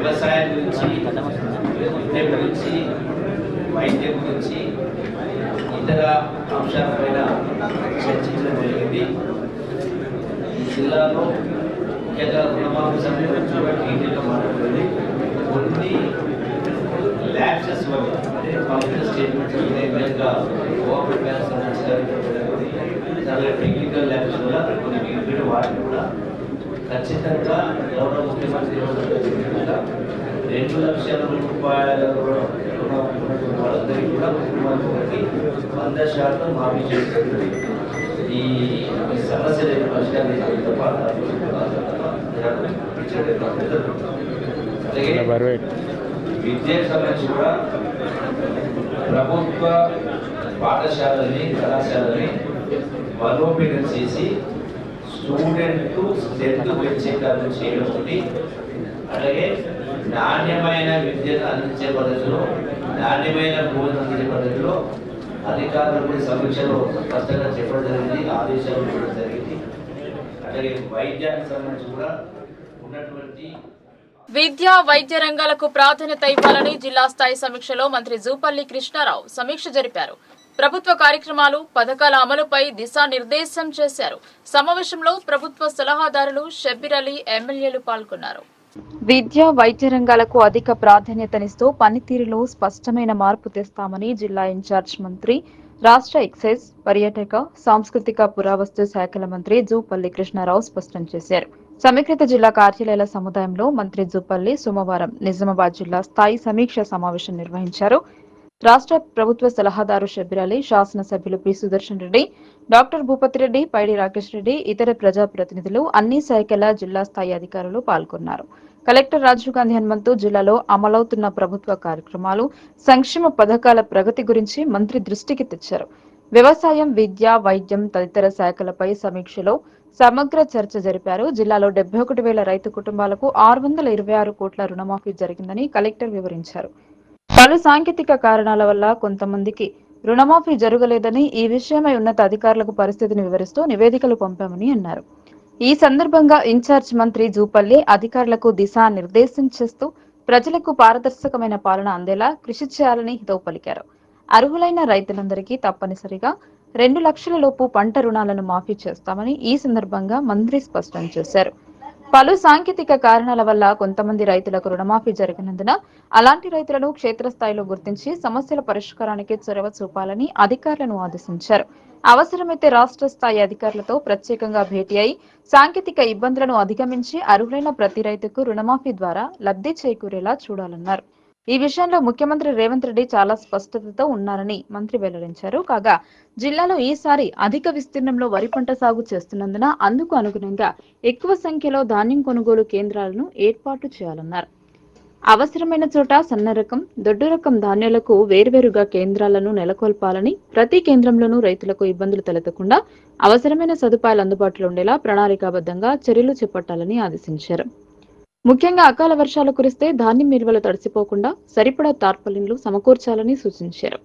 వ్యవసాయం గురించి, విద్య గురించి, వైద్యం గురించి, ఇతర అంశాలపైన చర్చించడం జరిగింది. ఈ జిల్లాలో ముఖ్యంగా రుణమాఫీ సంబంధించి డీటెయిల్గా మాట్లాడుతుంది. కొన్ని ల్యాబ్సెస్ వల్ల అంటే కంప్యూటర్ స్టేట్మెంట్స్ ఇమేజ్గా కోఆపరేటివ్ బ్యాంక్ సంబంధించిన చాలా టెక్నికల్ ల్యాబ్స్ వల్ల కొన్ని మిగిలిన వాటిని కూడా ఖచ్చితంగా గౌరవ ముఖ్యమంత్రి 2 లక్షల రూపాయల రుణం ఉన్నటువంటి వాళ్ళందరికీ కూడా కుటుంబానికి 100% మాఫీ చేస్తుంది. ఈ సమస్యలను పరిష్కరించడం తప్ప అలాగే విద్యకు సంబంధించి కూడా ప్రభుత్వ పాఠశాలని, కళాశాలని బలోపేతం చేసి స్టూడెంట్ స్ట్రెంత్ పెంచే కార్యం చేయడం ఒకటి, అలాగే నాణ్యమైన విద్యను అందించే పద్ధతిలో, నాణ్యమైన బోధన అందించే పద్ధతిలో అధికారులు కూడా సమీక్షలో స్పష్టంగా చెప్పడం జరిగింది, ఆదేశాలు ఇవ్వడం జరిగింది. అలాగే వైద్యానికి సంబంధించి కూడా ఉన్నటువంటి విద్య, వైద్య రంగాలకు ప్రాధాన్యత ఇవ్వాలని జిల్లా స్థాయి సమీక్షలో మంత్రి జూపల్లి కృష్ణారావు సమీక్ష జరిపారు. ప్రభుత్వ కార్యక్రమాలు, పథకాల అమలుపై దిశానిర్దేశం చేశారు. సమావేశంలో ప్రభుత్వ సలహాదారులు, షబ్బీర్ అలీ, ఎమ్మెల్యేలు పాల్గొన్నారు. విద్య, వైద్య రంగాలకు అధిక ప్రాధాన్యతనిస్తూ పనితీరులో స్పష్టమైన మార్పు తెస్తామని జిల్లా ఇన్ఛార్జ్ మంత్రి, రాష్ట్ర ఎక్సైజ్, పర్యాటక, సాంస్కృతిక, పురావస్తు శాఖల మంత్రి జూపల్లి కృష్ణారావు స్పష్టం చేశారు. సమీకృత జిల్లా కార్యాలయాల సముదాయంలో మంత్రి జూపల్లి సోమవారం నిజామాబాద్ జిల్లా స్థాయి సమీక్ష సమావేశం నిర్వహించారు. రాష్ట్ర ప్రభుత్వ సలహాదారు షబ్బీర్ అలీ, శాసనసభ్యులు పి సుదర్శన్ రెడ్డి, డాక్టర్ భూపతి రెడ్డి, పైడి రాకేష్ రెడ్డి, ఇతర ప్రజాప్రతినిధులు, అన్ని శాఖల జిల్లా స్థాయి అధికారులు పాల్గొన్నారు. కలెక్టర్ రాజీవ్ గాంధీ హనుమంతు జిల్లాలో అమలవుతున్న ప్రభుత్వ కార్యక్రమాలు, సంక్షేమ పథకాల ప్రగతి గురించి మంత్రి దృష్టికి తెచ్చారు. వ్యవసాయం, విద్య, వైద్యం తదితర శాఖలపై సమీక్షలో సమగ్ర చర్చ జరిపారు. జిల్లాలో 71,000 రైతు కుటుంబాలకు 626 కోట్ల రుణమాఫీ జరిగిందని కలెక్టర్ వివరించారు. పలు సాంకేతిక కారణాల వల్ల కొంతమందికి రుణమాఫీ జరగలేదని, ఈ విషయమై ఉన్నత అధికారులకు పరిస్థితిని వివరిస్తూ నివేదికలు పంపామని అన్నారు. ఈ సందర్భంగా ఇన్ఛార్జ్ మంత్రి జూపల్లి అధికారులకు దిశానిర్దేశం చేస్తూ ప్రజలకు పారదర్శకమైన పాలన అందేలా కృషి చేయాలని హితవు పలికారు. అర్హులైన రైతులందరికీ తప్పనిసరిగా 2 లక్షల లోపు పంట రుణాలను మాఫీ చేస్తామని ఈ సందర్భంగా మంత్రి స్పష్టం చేశారు. పలు సాంకేతిక కారణాల వల్ల కొంతమంది రైతులకు రుణమాఫీ జరిగినందున అలాంటి రైతులను క్షేత్రస్థాయిలో గుర్తించి సమస్యల పరిష్కారానికి చొరవ చూపాలని అధికారులను ఆదేశించారు. అవసరమైతే రాష్ట్ర స్థాయి అధికారులతో ప్రత్యేకంగా భేటీ అయి సాంకేతిక ఇబ్బందులను అధిగమించి అర్హులైన ప్రతి రైతుకు రుణమాఫీ ద్వారా లబ్ధి చేకూరేలా చూడాలన్నారు. ఈ విషయంలో ముఖ్యమంత్రి రేవంత్ రెడ్డి చాలా స్పష్టతతో ఉన్నారని మంత్రి వెల్లడించారు. కాగా జిల్లాలో ఈసారి అధిక విస్తీర్ణంలో వరి పంట సాగు చేస్తున్నందున అందుకు అనుగుణంగా ఎక్కువ సంఖ్యలో ధాన్యం కొనుగోలు కేంద్రాలను ఏర్పాటు చేయాలన్నారు. అవసరమైన చోట సన్న రకం, దొడ్డు రకం ధాన్యాలకు వేర్వేరుగా కేంద్రాలను నెలకొల్పాలని, ప్రతి కేంద్రంలోనూ రైతులకు ఇబ్బందులు తలెత్తకుండా అవసరమైన సదుపాయాలు అందుబాటులో ఉండేలా ప్రణాళికాబద్ధంగా చర్యలు చేపట్టాలని ఆదేశించారు. ముఖ్యంగా అకాల వర్షాలు కురిస్తే ధాన్యం నిల్వలు తడిసిపోకుండా సరిపడా టార్పాలిన్లు సమకూర్చాలని సూచించారు.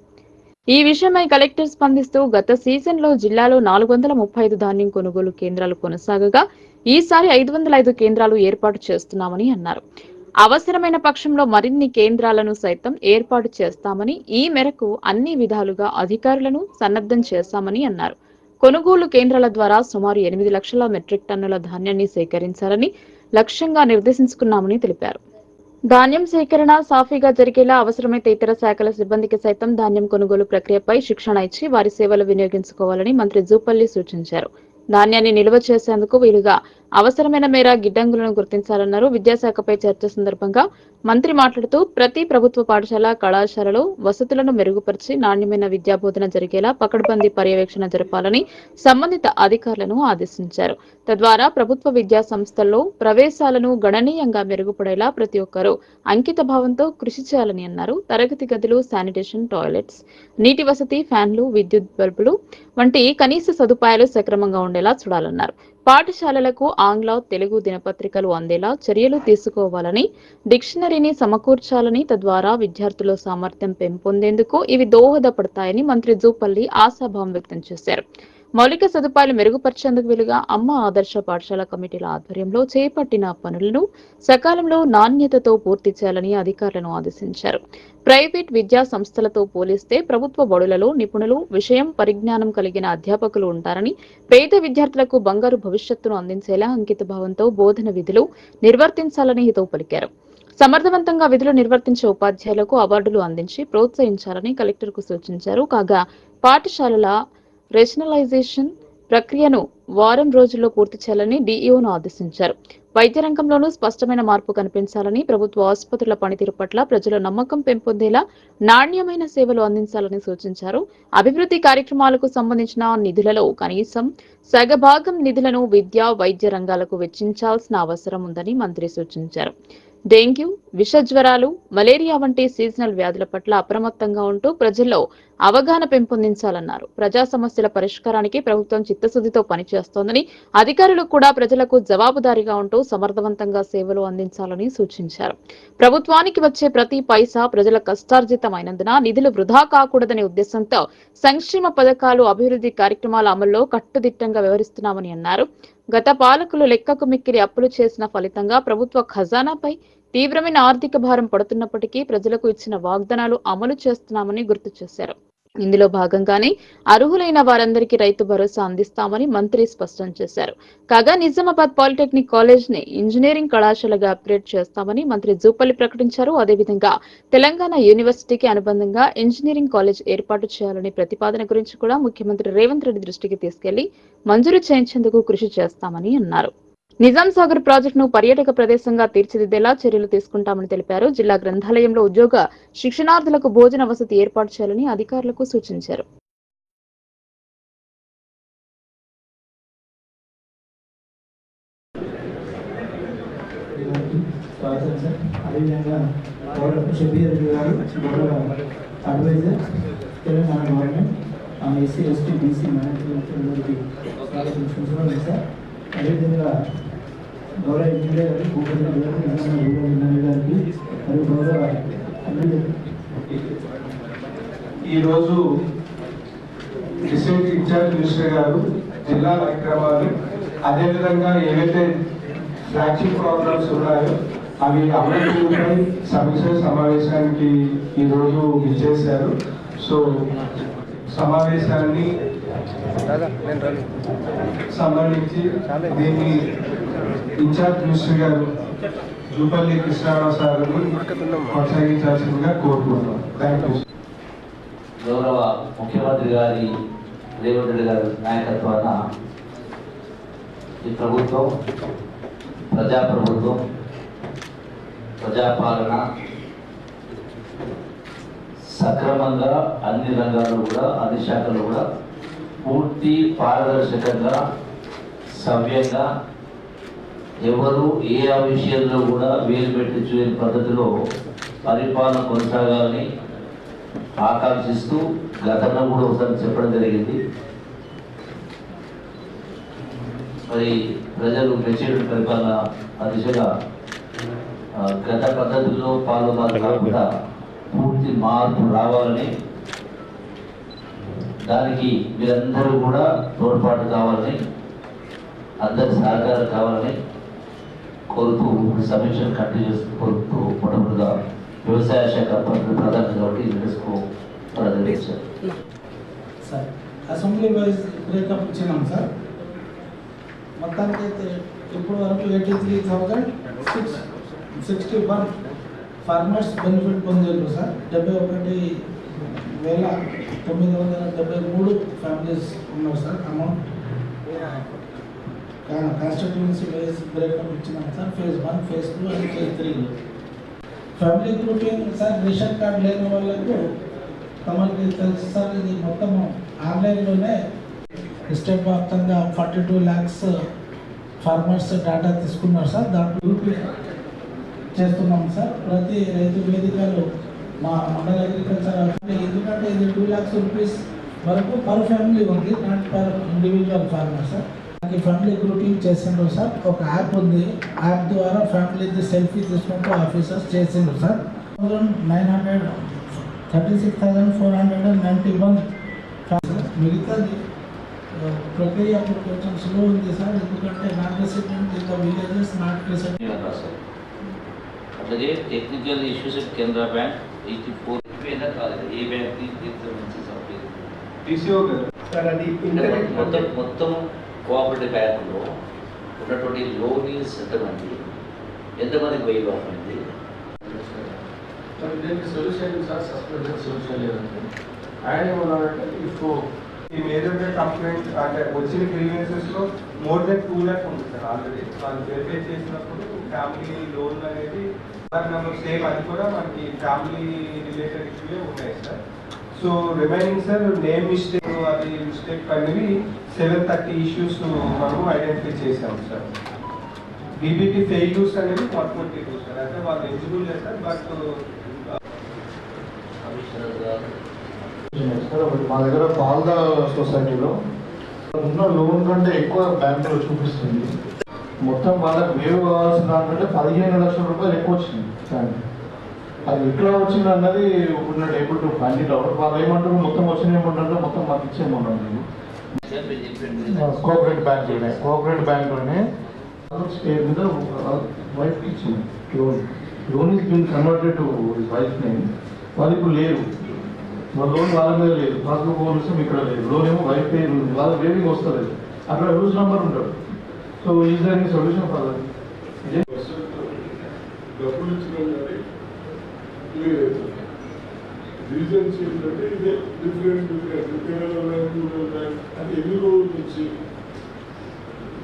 ఈ విషయమై కలెక్టర్ స్పందిస్తూ గత సీజన్లో జిల్లాలో 435 ధాన్యం కొనుగోలు కేంద్రాలు కొనసాగగా ఈసారి 505 కేంద్రాలు ఏర్పాటు చేస్తున్నామని అన్నారు. అవసరమైన పక్షంలో మరిన్ని కేంద్రాలను సైతం ఏర్పాటు చేస్తామని, ఈ మేరకు అన్ని విధాలుగా అధికారులను సన్నద్ధం చేశామని అన్నారు. కొనుగోలు కేంద్రాల ద్వారా సుమారు 8 లక్షల మెట్రిక్ టన్నుల ధాన్యాన్ని సేకరించాలని లక్ష్యంగా నిర్దేశించుకున్నామని తెలిపారు. ధాన్యం సేకరణ సాఫీగా జరిగేలా అవసరమైతే ఇతర శాఖల సిబ్బందికి సైతం ధాన్యం కొనుగోలు ప్రక్రియపై శిక్షణ ఇచ్చి వారి సేవలు వినియోగించుకోవాలని మంత్రి జూపల్లి సూచించారు. ధాన్యాన్ని నిల్వ చేసేందుకు వీలుగా అవసరమైన మేర గిడ్డంగులను గుర్తించాలన్నారు. విద్యాశాఖపై చర్చ సందర్భంగా మంత్రి మాట్లాడుతూ ప్రతి ప్రభుత్వ పాఠశాల, కళాశాలలో వసతులను మెరుగుపరిచి నాణ్యమైన విద్యాబోధన జరిగేలా పకడ్బందీ పర్యవేక్షణ జరపాలని సంబంధిత అధికారులను ఆదేశించారు. తద్వారా ప్రభుత్వ విద్యా సంస్థల్లో ప్రవేశాలను గణనీయంగా మెరుగుపడేలా ప్రతి ఒక్కరూ అంకిత భావంతో కృషి చేయాలని అన్నారు. తరగతి గదులు, శానిటేషన్, టాయిలెట్స్, నీటి వసతి, ఫ్యాన్లు, విద్యుత్ బల్బులు వంటి కనీస సదుపాయాలు సక్రమంగా ఉండేలా చూడాలన్నారు. పాఠశాలలకు ఆంగ్ల, తెలుగు దినపత్రికలు అందేలా చర్యలు తీసుకోవాలని, డిక్షనరీని సమకూర్చాలని, తద్వారా విద్యార్థుల సామర్థ్యం పెంపొందేందుకు ఇవి దోహదపడతాయని మంత్రి జూపల్లి ఆశాభావం వ్యక్తం చేశారు. మౌలిక సదుపాయాలు మెరుగుపరిచేందుకు వీలుగా అమ్మ ఆదర్శ పాఠశాల కమిటీల ఆధ్వర్యంలో చేపట్టిన పనులను సకాలంలో నాణ్యతతో పూర్తి చేయాలని అధికారులను ఆదేశించారు. ప్రైవేట్ విద్యా సంస్థలతో పోలిస్తే ప్రభుత్వ బడులలో నిపుణులు, విషయం పరిజ్ఞానం కలిగిన అధ్యాపకులు ఉంటారని, పేద విద్యార్థులకు బంగారు భవిష్యత్తును అందించేలా అంకిత భావంతో బోధన విధులు నిర్వర్తించాలని హితవు పలికారు. సమర్థవంతంగా విధులు నిర్వర్తించే ఉపాధ్యాయులకు అవార్డులు అందించి ప్రోత్సహించాలని కలెక్టర్కు సూచించారు. కాగా పాఠశాలల రేషనలైజేషన్ ప్రక్రియను వారం రోజుల్లో పూర్తి చేయాలని డీఈఓను ఆదేశించారు. వైద్య రంగంలోనూ స్పష్టమైన మార్పు కనిపించాలని, ప్రభుత్వ ఆసుపత్రుల పనితీరు పట్ల ప్రజల నమ్మకం పెంపొందేలా నాణ్యమైన సేవలు అందించాలని సూచించారు. అభివృద్ధి కార్యక్రమాలకు సంబంధించిన నిధులలో కనీసం సగభాగం నిధులను విద్యా, వైద్య రంగాలకు వెచ్చించాల్సిన అవసరం ఉందని మంత్రి సూచించారు. డెంగ్యూ, విష జ్వరాలు, మలేరియా వంటి సీజనల్ వ్యాధుల పట్ల అప్రమత్తంగా ఉంటూ ప్రజల్లో అవగాహన పెంపొందించాలన్నారు. ప్రజా సమస్యల పరిష్కారానికి ప్రభుత్వం చిత్తశుద్ధితో పనిచేస్తోందని, అధికారులు కూడా ప్రజలకు జవాబుదారీగా ఉంటూ సమర్థవంతంగా సేవలు అందించాలని సూచించారు. ప్రభుత్వానికి వచ్చే ప్రతి పైసా ప్రజల కష్టార్జితమైనందున నిధులు వృధా కాకూడదనే ఉద్దేశంతో సంక్షేమ పథకాలు, అభివృద్ధి కార్యక్రమాల అమల్లో కట్టుదిట్టంగా వ్యవహరిస్తున్నామని అన్నారు. గత పాలకులు లెక్కకు మిక్కిలి అప్పులు చేసిన ఫలితంగా ప్రభుత్వ ఖజానాపై తీవ్రమైన ఆర్థిక భారం పడుతున్నప్పటికీ ప్రజలకు ఇచ్చిన వాగ్దానాలు అమలు చేస్తున్నామని గుర్తు చేశారు. ఇందులో భాగంగానే అర్హులైన వారందరికీ రైతు భరోసా అందిస్తామని మంత్రి స్పష్టం చేశారు. కాగా నిజామాబాద్ పాలిటెక్నిక్ కాలేజ్ ని ఇంజనీరింగ్ కళాశాలగా అప్గ్రేడ్ చేస్తామని మంత్రి జూపల్లి ప్రకటించారు. అదేవిధంగా తెలంగాణ యూనివర్సిటీకి అనుబంధంగా ఇంజనీరింగ్ కాలేజ్ ఏర్పాటు చేయాలనే ప్రతిపాదన గురించి కూడా ముఖ్యమంత్రి రేవంత్ రెడ్డి దృష్టికి తీసుకెళ్లి మంజూరు చేయించేందుకు కృషి చేస్తామని అన్నారు. నిజాం సాగర్ ప్రాజెక్టును పర్యాటక ప్రదేశంగా తీర్చిదిద్దేలా చర్యలు తీసుకుంటామని తెలిపారు. జిల్లా గ్రంథాలయంలో ఉద్యోగ శిక్షణార్థులకు భోజన వసతి ఏర్పాటు చేయాలని అధికారులకు సూచించారు. షబీర్ గారు గౌరవ advisor Telangana government on SC ST BC minority sir. అదేవిధంగా గౌరవ ఎమ్మెల్యే గారు భూపతి గారు గారికి మరియు గౌరవ ఈరోజు డిస్ట్రిక్ట్ ఇన్ఛార్జ్ మినిస్టర్ గారు జిల్లా కార్యక్రమాలు అదేవిధంగా ఏవైతే ఫ్లాగ్షిప్ ప్రోగ్రామ్స్ ఉన్నాయో అవి అమలుపై సమీక్ష సమావేశానికి ఈరోజు ఇచ్చేశారు. సో సమావేశాన్ని సంబంధించి దీన్ని ఇన్ఛార్జ్ మినిస్టర్ గారు జూపల్లి కృష్ణారావు సార్ని కొనసాగించాల్సిందిగా కోరుకుంటున్నాం. Thank you. గౌరవ ముఖ్యమంత్రి గారి రేవంత్ రెడ్డి గారి నాయకత్వాన ఈ ప్రభుత్వం ప్రజాప్రభుత్వం ప్రజాపాలన సక్రమంగా అన్ని రంగాల్లో కూడా అన్ని శాఖల్లో కూడా పూర్తి పారదర్శకంగా సవ్యంగా ఎవరు ఏ విషయంలో కూడా వేలు పెట్టి చూడని పద్ధతిలో పరిపాలన కొనసాగాలని ఆకాంక్షిస్తూ గతంలో కూడా ఒకసారి చెప్పడం జరిగింది. మరి ప్రజలు మెచ్యూరిటీ పరిపాలన దిశగా గత పద్ధతుల్లో పాల్గొనాలి కాకుండా పూర్తి మార్పు రావాలని, దానికి మీరందరూ కూడా తోడ్పాటు కావాలని, అందరి సహకారం కావాలని కోరుతూ సమీక్షను కంటిన్యూ చేస్తూ కోరుతూ మొట్టమొదటిగా వ్యవసాయ శాఖ మంత్రి ప్రధాని కాబట్టి నిర్వహించారు. సార్ అసెంబ్లీ వైజ్ బ్రేకప్ ఇచ్చినాం సార్. మొత్తానికి అయితే ఇప్పుడు వరకు 83,661 ఫార్మర్స్ బెనిఫిట్ పొందారు సార్. 71,973 ఫ్యామిలీస్ ఉన్నారు sir. Amount constituency wise breakup ఇచ్చినాం sir. Phase 1, phase 2 and phase 3. Family grouping sir ration card లేని వాళ్ళకు తమకి తెలుసు సార్, ఇది మొత్తం ఆన్లైన్లోనే స్టేట్ వ్యాప్తంగా 42 lakhs ఫార్మర్స్ డేటా తీసుకున్నారు సార్. దాంట్లో చేస్తున్నాం సార్. ప్రతి రైతు వేదికలు మా మండల అగ్రికల్చర్ ఎందుకంటే ఇది 2 lakhs rupees వరకు పర్ ఫ్యామిలీ ఉంది, not per individual farmer sir. Family grouping చేసిండ్రు సార్. ఒక యాప్ ఉంది, యాప్ ద్వారా ఫ్యామిలీది సెల్ఫీ తీసుకుంటూ ఆఫీసర్స్ చేసిండ్రు సార్. 36,491 మిగతాది ప్రక్రియ అప్పుడు కొంచెం స్లో ఉంది సార్, ఎందుకంటే not resident in the villages not resident. అట్లాగే టెక్నికల్ ఇష్యూస్ కేంద్ర బ్యాంక్ 84 కాలేదు. ఏ బ్యాంక్ మొత్తం కోఆపరేటివ్ బ్యాంకులో ఉన్నటువంటి లోన్ ఎంతమంది ఎంతమందికి వెయ్యి అయింది? సొల్యూషన్ సార్ సస్పెన్షన్ సొల్యూషన్ లేదండి. ఆయన ఏమన్నారంటే ఇప్పుడు ఈ మేజర్ కంప్లైంట్ అంటే వచ్చిన గ్రీవెన్సెస్లో మోర్ దెన్ 2 lakhs ఉంది సార్. ఆల్రెడీ వాళ్ళు వెరిఫై చేసినప్పుడు ఫ్యామిలీ లోన్ అనేది నెంబర్ సేమ్, అది కూడా మనకి ఫ్యామిలీ రిలేటెడ్ ఇష్యూలే ఉన్నాయి sir. So remaining sir name mistake అది మిస్టేక్ అనేవి 730 issues మనము ఐడెంటిఫై చేసాము సార్. బీబీటీ ఫెయిల్యూర్స్ అనేది 142 సార్. అంటే వాళ్ళు ఎలిజిబుల్ లేదు సార్. బట్ మా దగ్గర పాల్దా సొసైటీలో ఉన్న లోన్ కంటే ఎక్కువ బ్యాంకులో చూపిస్తుంది. మొత్తం వాళ్ళకి వేవ్ కావాల్సిన దానికంటే 15 లక్షల రూపాయలు ఎక్కువ వచ్చింది బ్యాంక్. అది ఎట్లా వచ్చింది అన్నది ఇప్పుడు able to find it out. వాళ్ళు ఏమంటారు మొత్తం వచ్చిన ఏమంటారు మొత్తం మాకు ఇచ్చేయమన్నాను నేను. కోఆపరేటివ్ బ్యాంకులోనే పేరు మీద వైఫ్కి ఇచ్చింది loan is been converted to wife name. వాళ్ళు ఇప్పుడు లేరు, వాళ్ళ లోన్ వాళ్ళ మీద లేదు, పాస్బుక్ పోలీసు ఇక్కడ లేదు, లోన్ ఏమో వైఫ్ పేరు ఉంది, వాళ్ళ వేవింగ్ వస్తలేదు, అక్కడ రూల్స్ నెంబర్ ఉంటాడు. So is there any solution for that? డబ్బులు ఇచ్చిన క్లియర్ అవుతుంది. రీజన్స్ ఏంటంటే ఇదే డిఫరెంట్ కేరళ బ్యాంక్ అది ఎన్ని రోజుల నుంచి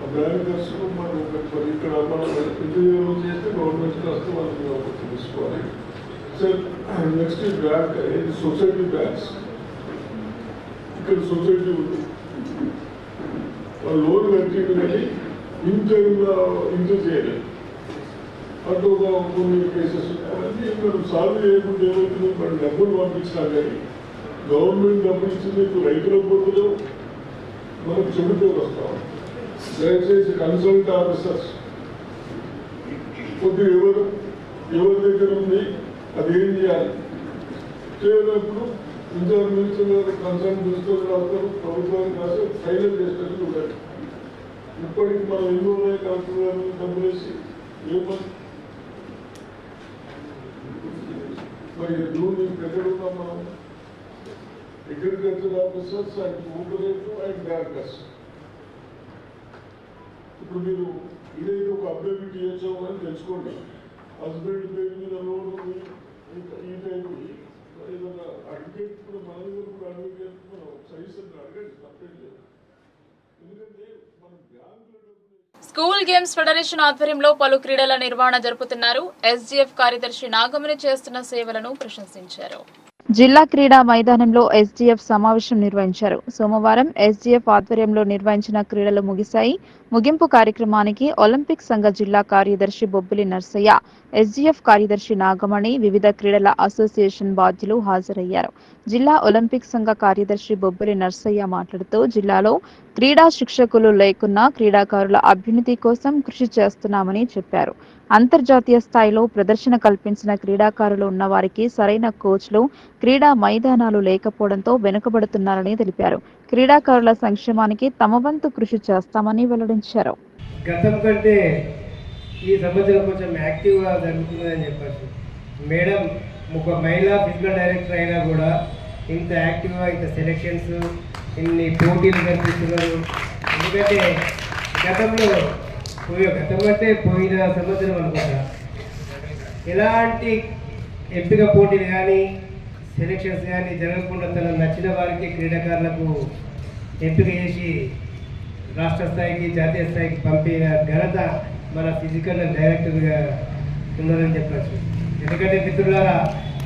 ఆ బ్యాంకర్స్ మనం ఇక్కడ మనం ఇంటర్వ్యూ చేస్తే గవర్నమెంట్ వస్తే వాళ్ళకి తెలుసుకోవాలి సార్. నెక్స్ట్ బ్యాంక్ ఇది సొసైటీ బ్యాంక్స్. ఇక్కడ సొసైటీ ఉంది, వాళ్ళు లోన్ కట్టింది కానీ ఇన్ టైంలో ఇంటర్ చేయలేదు. అంటూ కొన్ని కేసెస్ అవన్నీ మనం సాల్వ్ చేయకుండా ఏమవుతుంది, మనం డబ్బులు పంపించినా కానీ గవర్నమెంట్ డబ్బులు ఇచ్చింది ఇప్పుడు రైతులకు బదులు మనకు చెడు పేరు వస్తాం. దయచేసి కన్సల్ట్ ఆఫీసర్స్ కొద్దిగా ఎవరి దగ్గర ఉంది అది ఏం చేయాలి చేయనప్పుడు ఇన్ఛార్జ్ మినిస్టర్ గారు కన్సల్ట్ మినిస్టర్ రాస్తారు, ప్రభుత్వానికి రాసి ఫైనల్ చేసినట్టు ఉండాలి. ఇప్పటికి మనం ఎన్నో ఉన్నాయి కలెక్టర్ గారు డబ్బులు వేసి ఏమని మరి రూల్ ఎక్కడ ఉన్నాం మనం? Agriculture officers and cooperative and bankers. ఇప్పుడు మీరు ఇదైతే ఒక అప్డేట్ చేయొచ్చామని తెలుసుకోండి. హస్బెండ్ పేరు మీద లోన్ ఈ టైపు ఏదైనా అడ్వకేట్ కూడా మన దగ్గర కూడా అడ్వకేట్ మనం సజెషన్ అడగండి, తప్పేది లేదు. ఎందుకంటే మనం బ్యాంకులో స్కూల్ గేమ్స్ ఫెడరేషన్ ఆధ్వర్యంలో పలు క్రీడల నిర్వహణ జరుపుతున్నారు. ఎస్జీఎఫ్ కార్యదర్శి నాగమణి చేస్తున్న సేవలను ప్రశంసించారు. జిల్లా క్రీడా మైదానంలో ఎస్జీఎఫ్ సమావేశం నిర్వహించారు. సోమవారం ఎస్జీఎఫ్ ఆధ్వర్యంలో నిర్వహించిన క్రీడలు ముగిశాయి. ముగింపు కార్యక్రమానికి ఒలింపిక్ సంఘ జిల్లా కార్యదర్శి బొబ్బిలి నర్సయ్య, ఎస్జీఎఫ్ కార్యదర్శి నాగమణి, వివిధ క్రీడల అసోసియేషన్ బాధ్యులు హాజరయ్యారు. జిల్లా ఒలింపిక్ సంఘ కార్యదర్శి బొబ్బిలి నర్సయ్య మాట్లాడుతూ జిల్లాలో క్రీడా శిక్షకులు లేకున్నా క్రీడాకారుల అభ్యున్నతి కోసం కృషి చేస్తున్నామని చెప్పారు. అంతర్జాతీయ స్థాయిలో ప్రదర్శన కల్పించిన క్రీడాకారులు ఉన్న వారికి సరైన కోచ్లు, క్రీడా మైదానాలు లేకపోవడంతో వెనుకబడుతున్నారని తెలిపారు. క్రీడాకారుల సంక్షేమానికి తమ వంతు కృషి చేస్తామని వెల్లడించారు. గతం కంటే ఈ సంవత్సరం కొంచెం యాక్టివ్గా జరుగుతుందని చెప్పచ్చు. మేడం ఒక మహిళా ఫిజికల్ డైరెక్టర్ అయినా కూడా ఇంత యాక్టివ్గా ఇంత సెలెక్షన్స్ ఇన్ని పోటీలు కనిపిస్తున్నారు. ఎందుకంటే గతం అంటే పోయిన సంవత్సరం అనుకుంటా ఎలాంటి ఎంపిక పోటీలు కానీ సెలెక్షన్స్ కానీ జరగకుండా తనకు నచ్చిన వారికి క్రీడాకారులకు ఎంపిక చేసి రాష్ట్ర స్థాయికి జాతీయ స్థాయికి పంపిన ఘనత మన ఫిజికల్ డైరెక్టర్గా ఉన్నారని చెప్పచ్చు. ఎందుకంటే మిత్రులారా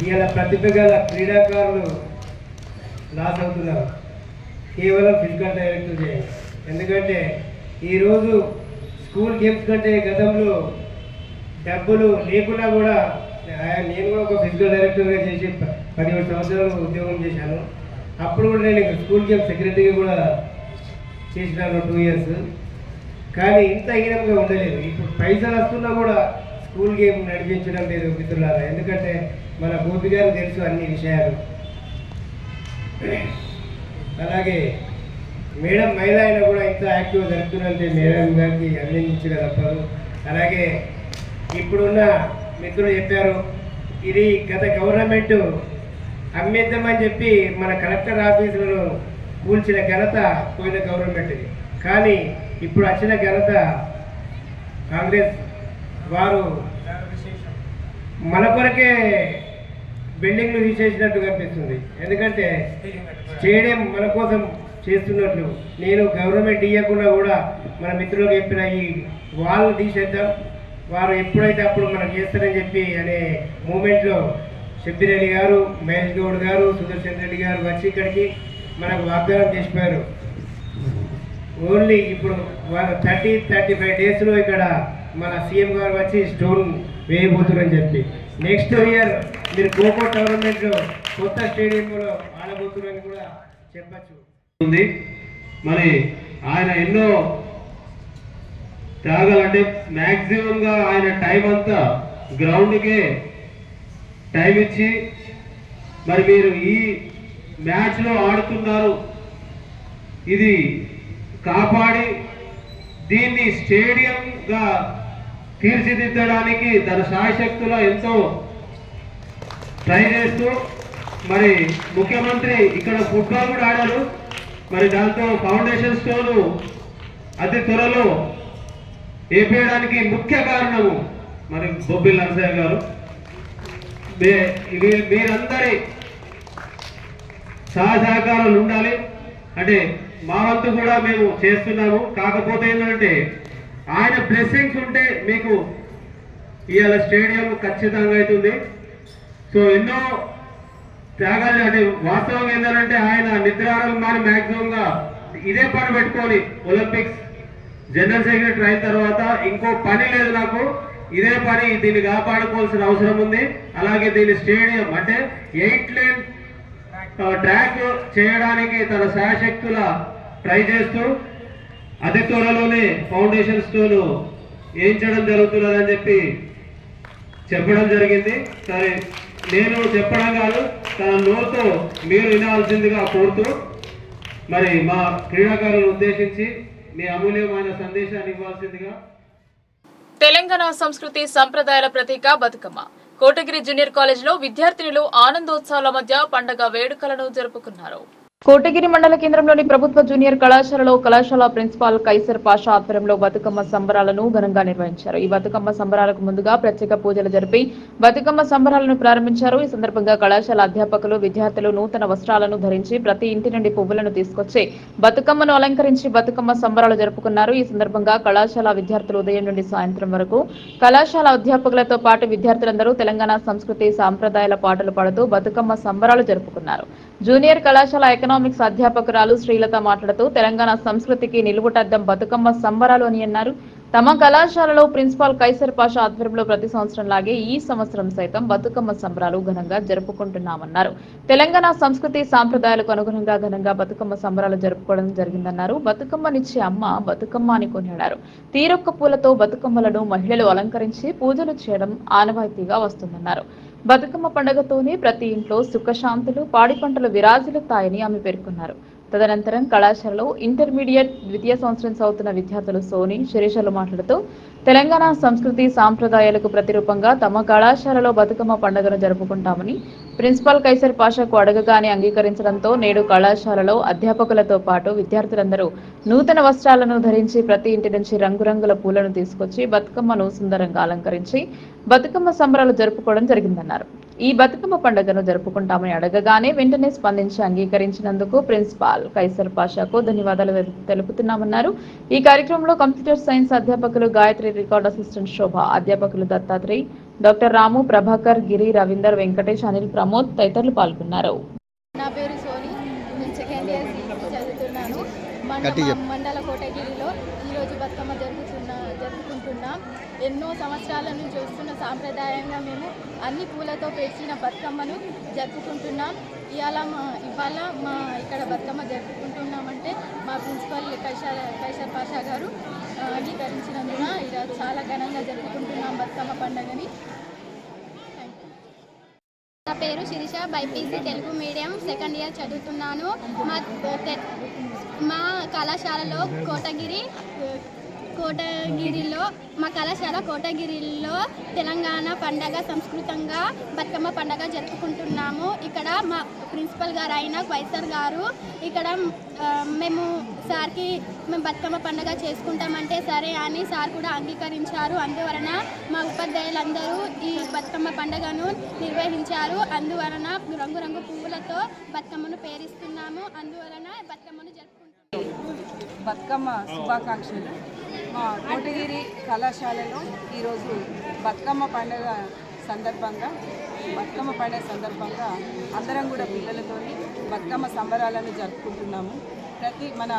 ఇవాళ ప్రతిభ గల క్రీడాకారులు లాస్ అవుతున్నారు కేవలం ఫిజికల్ డైరెక్టర్ చేయండి. ఎందుకంటే ఈరోజు స్కూల్ గేమ్స్ కంటే గతంలో డబ్బులు లేకున్నా కూడా నేను కూడా ఒక ఫిజికల్ డైరెక్టర్గా చేసి 17 సంవత్సరాలు ఉద్యోగం చేశాను. అప్పుడు కూడా నేను స్కూల్ గేమ్ సెక్రటరీగా కూడా చేసినాను 2 ఇయర్స్. కానీ ఇంత హీనంగా ఉండలేదు. ఇప్పుడు పైసలు వస్తున్నా కూడా స్కూల్ గేమ్ నడిపించడం లేదు మిత్రులారా. ఎందుకంటే మన గోపి గారు తెలుసు అన్ని విషయాలు. అలాగే మేడం మహిళ అయినా కూడా ఇంత యాక్టివ్గా జరుగుతుందంటే మేడం గారికి అభినందించగా తప్పదు. అలాగే ఇప్పుడున్న మిత్రులు చెప్పారు, ఇది గత గవర్నమెంట్ అమ్మేద్దామని చెప్పి మన కలెక్టర్ ఆఫీసులను కూల్చిన ఘనత పోయిన గవర్నమెంట్ది. కానీ ఇప్పుడు వచ్చిన ఘనత కాంగ్రెస్ వారు మన కొరకే బిల్డింగ్లు తీసేసినట్టు కనిపిస్తుంది. ఎందుకంటే స్టేడియం మన కోసం చేస్తున్నట్లు నేను గవర్నమెంట్ ఇవ్వకుండా కూడా మన మిత్రులకు చెప్పిన ఈ వాళ్ళు తీసేద్దాం, వారు ఎప్పుడైతే అప్పుడు మనకు చేస్తారని చెప్పి అనే మూమెంట్లో శెట్టిరెడ్డి గారు, మహేష్ గౌడ్ గారు, సుదర్శన్ రెడ్డి గారు వచ్చి ఇక్కడికి మనకు వాగ్దానం చేసిపోయారు. ఓన్లీ ఇప్పుడు 30-35 డేస్లో ఇక్కడ మన సీఎం గారు వచ్చి స్టోన్ వేయబోతున్నారని చెప్పి నెక్స్ట్ ఇయర్ మీరు ఖోఖో టోర్నమెంట్లో కొత్త స్టేడియంలో ఆడబోతున్నారని కూడా చెప్పచ్చు. మరి ఆయన ఎన్నో త్యాగాలంటే మ్యాక్సిమంగా ఆయన టైం అంతా గ్రౌండ్కే టైం ఇచ్చి మరి మీరు ఈ మ్యాచ్లో ఆడుతున్నారు, ఇది కాపాడి దీన్ని స్టేడియంగా తీర్చిదిద్దడానికి తన శాయశక్తుల ఎంతో ట్రై చేస్తూ మరి ముఖ్యమంత్రి ఇక్కడ ఫుట్బాల్ కూడా ఆడారు. మరి దాంతో ఫౌండేషన్ స్టోను అతి త్వరలో వేపేయడానికి ముఖ్య కారణము మరి బొబ్బిలి నరసయ్య గారు. మీరందరి సహకారాలు ఉండాలి. అంటే మా వంతు కూడా మేము చేస్తున్నాము. కాకపోతే ఏంటంటే ఆయన బ్లెస్సింగ్స్ ఉంటే మీకు ఇవాళ స్టేడియం ఖచ్చితంగా అవుతుంది. సో ఎన్నో త్యాగాలు అంటే వాస్తవంగా ఏంటంటే ఆయన నిద్రాలను మాని మ్యాక్సిమంగా ఇదే పని పెట్టుకొని ఒలింపిక్స్ జనరల్ సెక్రటరీ అయిన తర్వాత ఇంకో పని లేదు నాకు, ఇదే పని దీన్ని కాపాడుకోవాల్సిన అవసరం ఉంది. అలాగే దీని స్టేడియం అంటే 8 లేన్ ట్రాక్ చేయడానికి తన శాయశక్తుల ట్రై చేస్తూ అతి త్వరలోనే ఫౌండేషన్ స్టోన్ వేయించడం జరుగుతున్నదని చెప్పి చెప్పడం జరిగింది. సరే, నేను చెప్పడం కాదు, తన నోరుతో మీరు వినాల్సిందిగా కోరుతూ మరి మా క్రీడాకారులను ఉద్దేశించి మీ అమూల్యమైన సందేశాన్ని ఇవ్వాల్సిందిగా. తెలంగాణ సంస్కృతి సంప్రదాయాల ప్రతీక బతుకమ్మ కోటగిరి జూనియర్ కాలేజీలో విద్యార్థినులు ఆనందోత్సవాల మధ్య పండగ వేడుకలను జరుపుకున్నారు. కోటగిరి మండల కేంద్రంలోని ప్రభుత్వ జూనియర్ కళాశాలలో కళాశాల ప్రిన్సిపాల్ కైసర్ పాషా ఆధ్వర్యంలో బతుకమ్మ సంబరాలను ఘనంగా నిర్వహించారు. ఈ బతుకమ్మ సంబరాలకు ముందుగా ప్రత్యేక పూజలు జరిపి బతుకమ్మ సంబరాలను ప్రారంభించారు. ఈ సందర్భంగా కళాశాల అధ్యాపకులు విద్యార్థులు నూతన వస్త్రాలను ధరించి ప్రతి ఇంటి నుండి పువ్వులను తీసుకొచ్చి బతుకమ్మను అలంకరించి బతుకమ్మ సంబరాలు జరుపుకున్నారు. ఈ సందర్భంగా కళాశాల విద్యార్థులు ఉదయం నుండి సాయంత్రం వరకు కళాశాల అధ్యాపకులతో పాటు విద్యార్థులందరూ తెలంగాణ సంస్కృతి సాంప్రదాయాల పాటలు పాడుతూ బతుకమ్మ సంబరాలు జరుపుకున్నారు. జూనియర్ కళాశాల ఎకనామిక్స్ అధ్యాపకురాలు శ్రీలత మాట్లాడుతూ తెలంగాణ సంస్కృతికి నిలువుటద్దం బతుకమ్మ సంబరాలు అని అన్నారు. తమ కళాశాలలో ప్రిన్సిపాల్ కైసర్ పాషా ఆధ్వర్యంలో ప్రతి సంవత్సరం లాగే ఈ సంవత్సరం సైతం బతుకమ్మ సంబరాలు ఘనంగా జరుపుకుంటున్నామన్నారు. తెలంగాణ సంస్కృతి సాంప్రదాయాలకు అనుగుణంగా ఘనంగా బతుకమ్మ సంబరాలు జరుపుకోవడం జరిగిందన్నారు. బతుకమ్మనిచ్చే అమ్మ బతుకమ్మ అని కొనియాడారు. తీరొక్క పూలతో బతుకమ్మలను మహిళలు అలంకరించి పూజలు చేయడం ఆనవాయితీగా వస్తుందన్నారు. బతుకమ్మ పండుగతోనే ప్రతి ఇంట్లో సుఖశాంతులు పాడి పంటలు విరాజిల్లుతాయని ఆమె పేర్కొన్నారు. తదనంతరం కళాశాలలో ఇంటర్మీడియట్ ద్వితీయ సంవత్సరం చదువుతున్న విద్యార్థులు సోని శిరీషలు మాట్లాడుతూ తెలంగాణ సంస్కృతి సాంప్రదాయాలకు ప్రతిరూపంగా తమ కళాశాలలో బతుకమ్మ పండుగను జరుపుకుంటామని ప్రిన్సిపాల్ కైసర్ పాషాకు అడగగానే అంగీకరించడంతో నేడు కళాశాలలో అధ్యాపకులతో పాటు విద్యార్థులందరూ నూతన వస్త్రాలను ధరించి ప్రతి ఇంటి నుంచి రంగురంగుల పూలను తీసుకొచ్చి బతుకమ్మను సుందరంగా అలంకరించి బతుకమ్మ సంబరాలు జరుపుకోవడం జరిగిందన్నారు. ఈ బతుకమ్మ పండుగను జరుపుకుంటామని అడగగానే వెంటనే స్పందించి అంగీకరించినందుకు ప్రిన్సిపాల్ కైసర్ పాషాకు ధన్యవాదాలు తెలుపుతున్నామన్నారు. ఈ కార్యక్రమంలో కంప్యూటర్ సైన్స్ అధ్యాపకులు గాయత్రి, రికార్డ్ అసిస్టెంట్ శోభ, అధ్యాపకులు దత్తాత్రేయ్, డాక్టర్ రాము, ప్రభాకర్, గిరి, రవీందర్, వెంకటేష్, అనిల్, ప్రమోద్ తదితరులు పాల్గొన్నారు. నా పేరు సోని, నేను సెకండ్ ఇయర్ చదువుతున్నాను. మండల కోటగిరిలో ఈరోజు బతుకమ్మ జరుపుకుంటున్నాం. ఎన్నో సంవత్సరాల నుంచి వస్తున్న సాంప్రదాయంగా మేము అన్ని పూలతో పేర్చిన బతుకమ్మను జరుపుకుంటున్నాం. ఇవాళ మా ఇక్కడ బతుకమ్మ జరుపుకుంటున్నామంటే మా ప్రిన్సిపల్ కైసర్ పాషా గారు అంగీకరించినందున ఈరోజు చాలా ఘనంగా జరుపుకుంటున్నాం బతుకమ్మ పండుగని. నా పేరు Shirisha, BiPC Telugu medium second year చదువుతున్నాను. మా కళాశాలలో మా కళాశాల కోటగిరిలో తెలంగాణ పండగ సంస్కృతంగా బతుకమ్మ పండగ జరుపుకుంటున్నాము. ఇక్కడ మా ప్రిన్సిపల్ గారు అయిన కైసర్ గారు ఇక్కడ మేము బతుకమ్మ పండగ చేసుకుంటామంటే సరే అని సార్ కూడా అంగీకరించారు. అందువలన మా ఉపాధ్యాయులందరూ ఈ బతుకమ్మ పండుగను నిర్వహించారు. అందువలన రంగురంగు పువ్వులతో బతుకమ్మను పేరిస్తున్నాము. అందువలన బతుకమ్మను జరుపుకుంటున్నాము. బతుకమ్మ శుభాకాంక్షలు. మా కోటగిరి కళాశాలలో ఈరోజు బతుకమ్మ పండుగ సందర్భంగా అందరం కూడా పిల్లలతోని బతుకమ్మ సంబరాలను జరుపుకుంటున్నాము. మన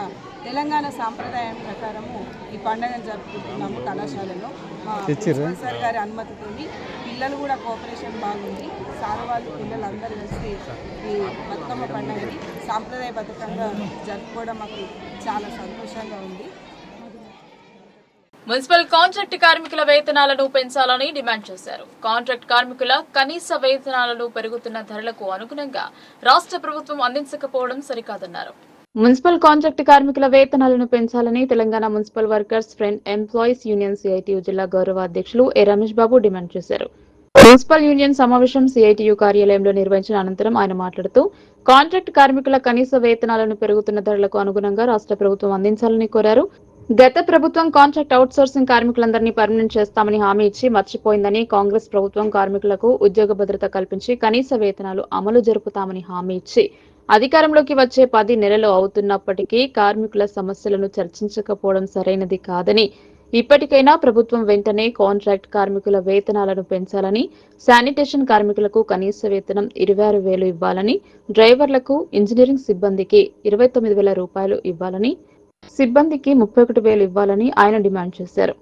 తెలంగాణ సాంప్రదాయం ప్రకారము ఈ పండుగను జరుపుకుంటున్నాము. కళాశాలలో మా ప్రిన్సిపల్ గారి అనుమతితోని పిల్లలు కూడా కోఆపరేషన్ బాగుంది. సార్ వాళ్ళు పిల్లలు అందరూ కలిసి ఈ బతుకమ్మ పండుగని సాంప్రదాయబద్ధంగా జరుపుకోవడం మాకు చాలా సంతోషంగా ఉంది. మున్సిపల్ కాంట్రాక్ట్ కార్మికుల వేతనాలను పెంచాలని డిమాండ్ చేశారు. కాంట్రాక్ట్ కార్మికుల కనీస వేతనాలను పెరుగుతున్న ధరలకు అనుగుణంగా రాష్ట్ర ప్రభుత్వం అందించకపోవడం సరికాదన్నారు. మున్సిపల్ కాంట్రాక్ట్ కార్మికుల వేతనాలను పెంచాలని Telangana municipal workers front employees union CITU జిల్లా గౌరవ అధ్యక్షులు ఏ రమేష్ బాబు డిమాండ్ చేశారు. మున్సిపల్ యూనియన్ సమావేశం సిఐటియు కార్యాలయంలో నిర్వహించిన అనంతరం ఆయన మాట్లాడుతూ కాంట్రాక్ట్ కార్మికుల కనీస వేతనాలను పెరుగుతున్న ధరలకు అనుగుణంగా రాష్ట్ర ప్రభుత్వం అందించాలని కోరారు. గత ప్రభుత్వం కాంట్రాక్ట్ అవుట్సోర్సింగ్ కార్మికులందరినీ పర్మనెంట్ చేస్తామని హామీ ఇచ్చి మర్చిపోయిందని, కాంగ్రెస్ ప్రభుత్వం కార్మికులకు ఉద్యోగ భద్రత కల్పించి కనీస వేతనాలు అమలు జరుపుతామని హామీ ఇచ్చి అధికారంలోకి వచ్చే 10 నెలలు అవుతున్నప్పటికీ కార్మికుల సమస్యలను చర్చించకపోవడం సరైనది కాదని, ఇప్పటికైనా ప్రభుత్వం వెంటనే కాంట్రాక్ట్ కార్మికుల వేతనాలను పెంచాలని, శానిటేషన్ కార్మికులకు కనీస వేతనం 26,000 ఇవ్వాలని, డ్రైవర్లకు, ఇంజనీరింగ్ సిబ్బందికి 29,000 రూపాయలు ఇవ్వాలని, సిబ్బందికి 31,000 ఇవ్వాలని ఆయన డిమాండ్ చేశారు.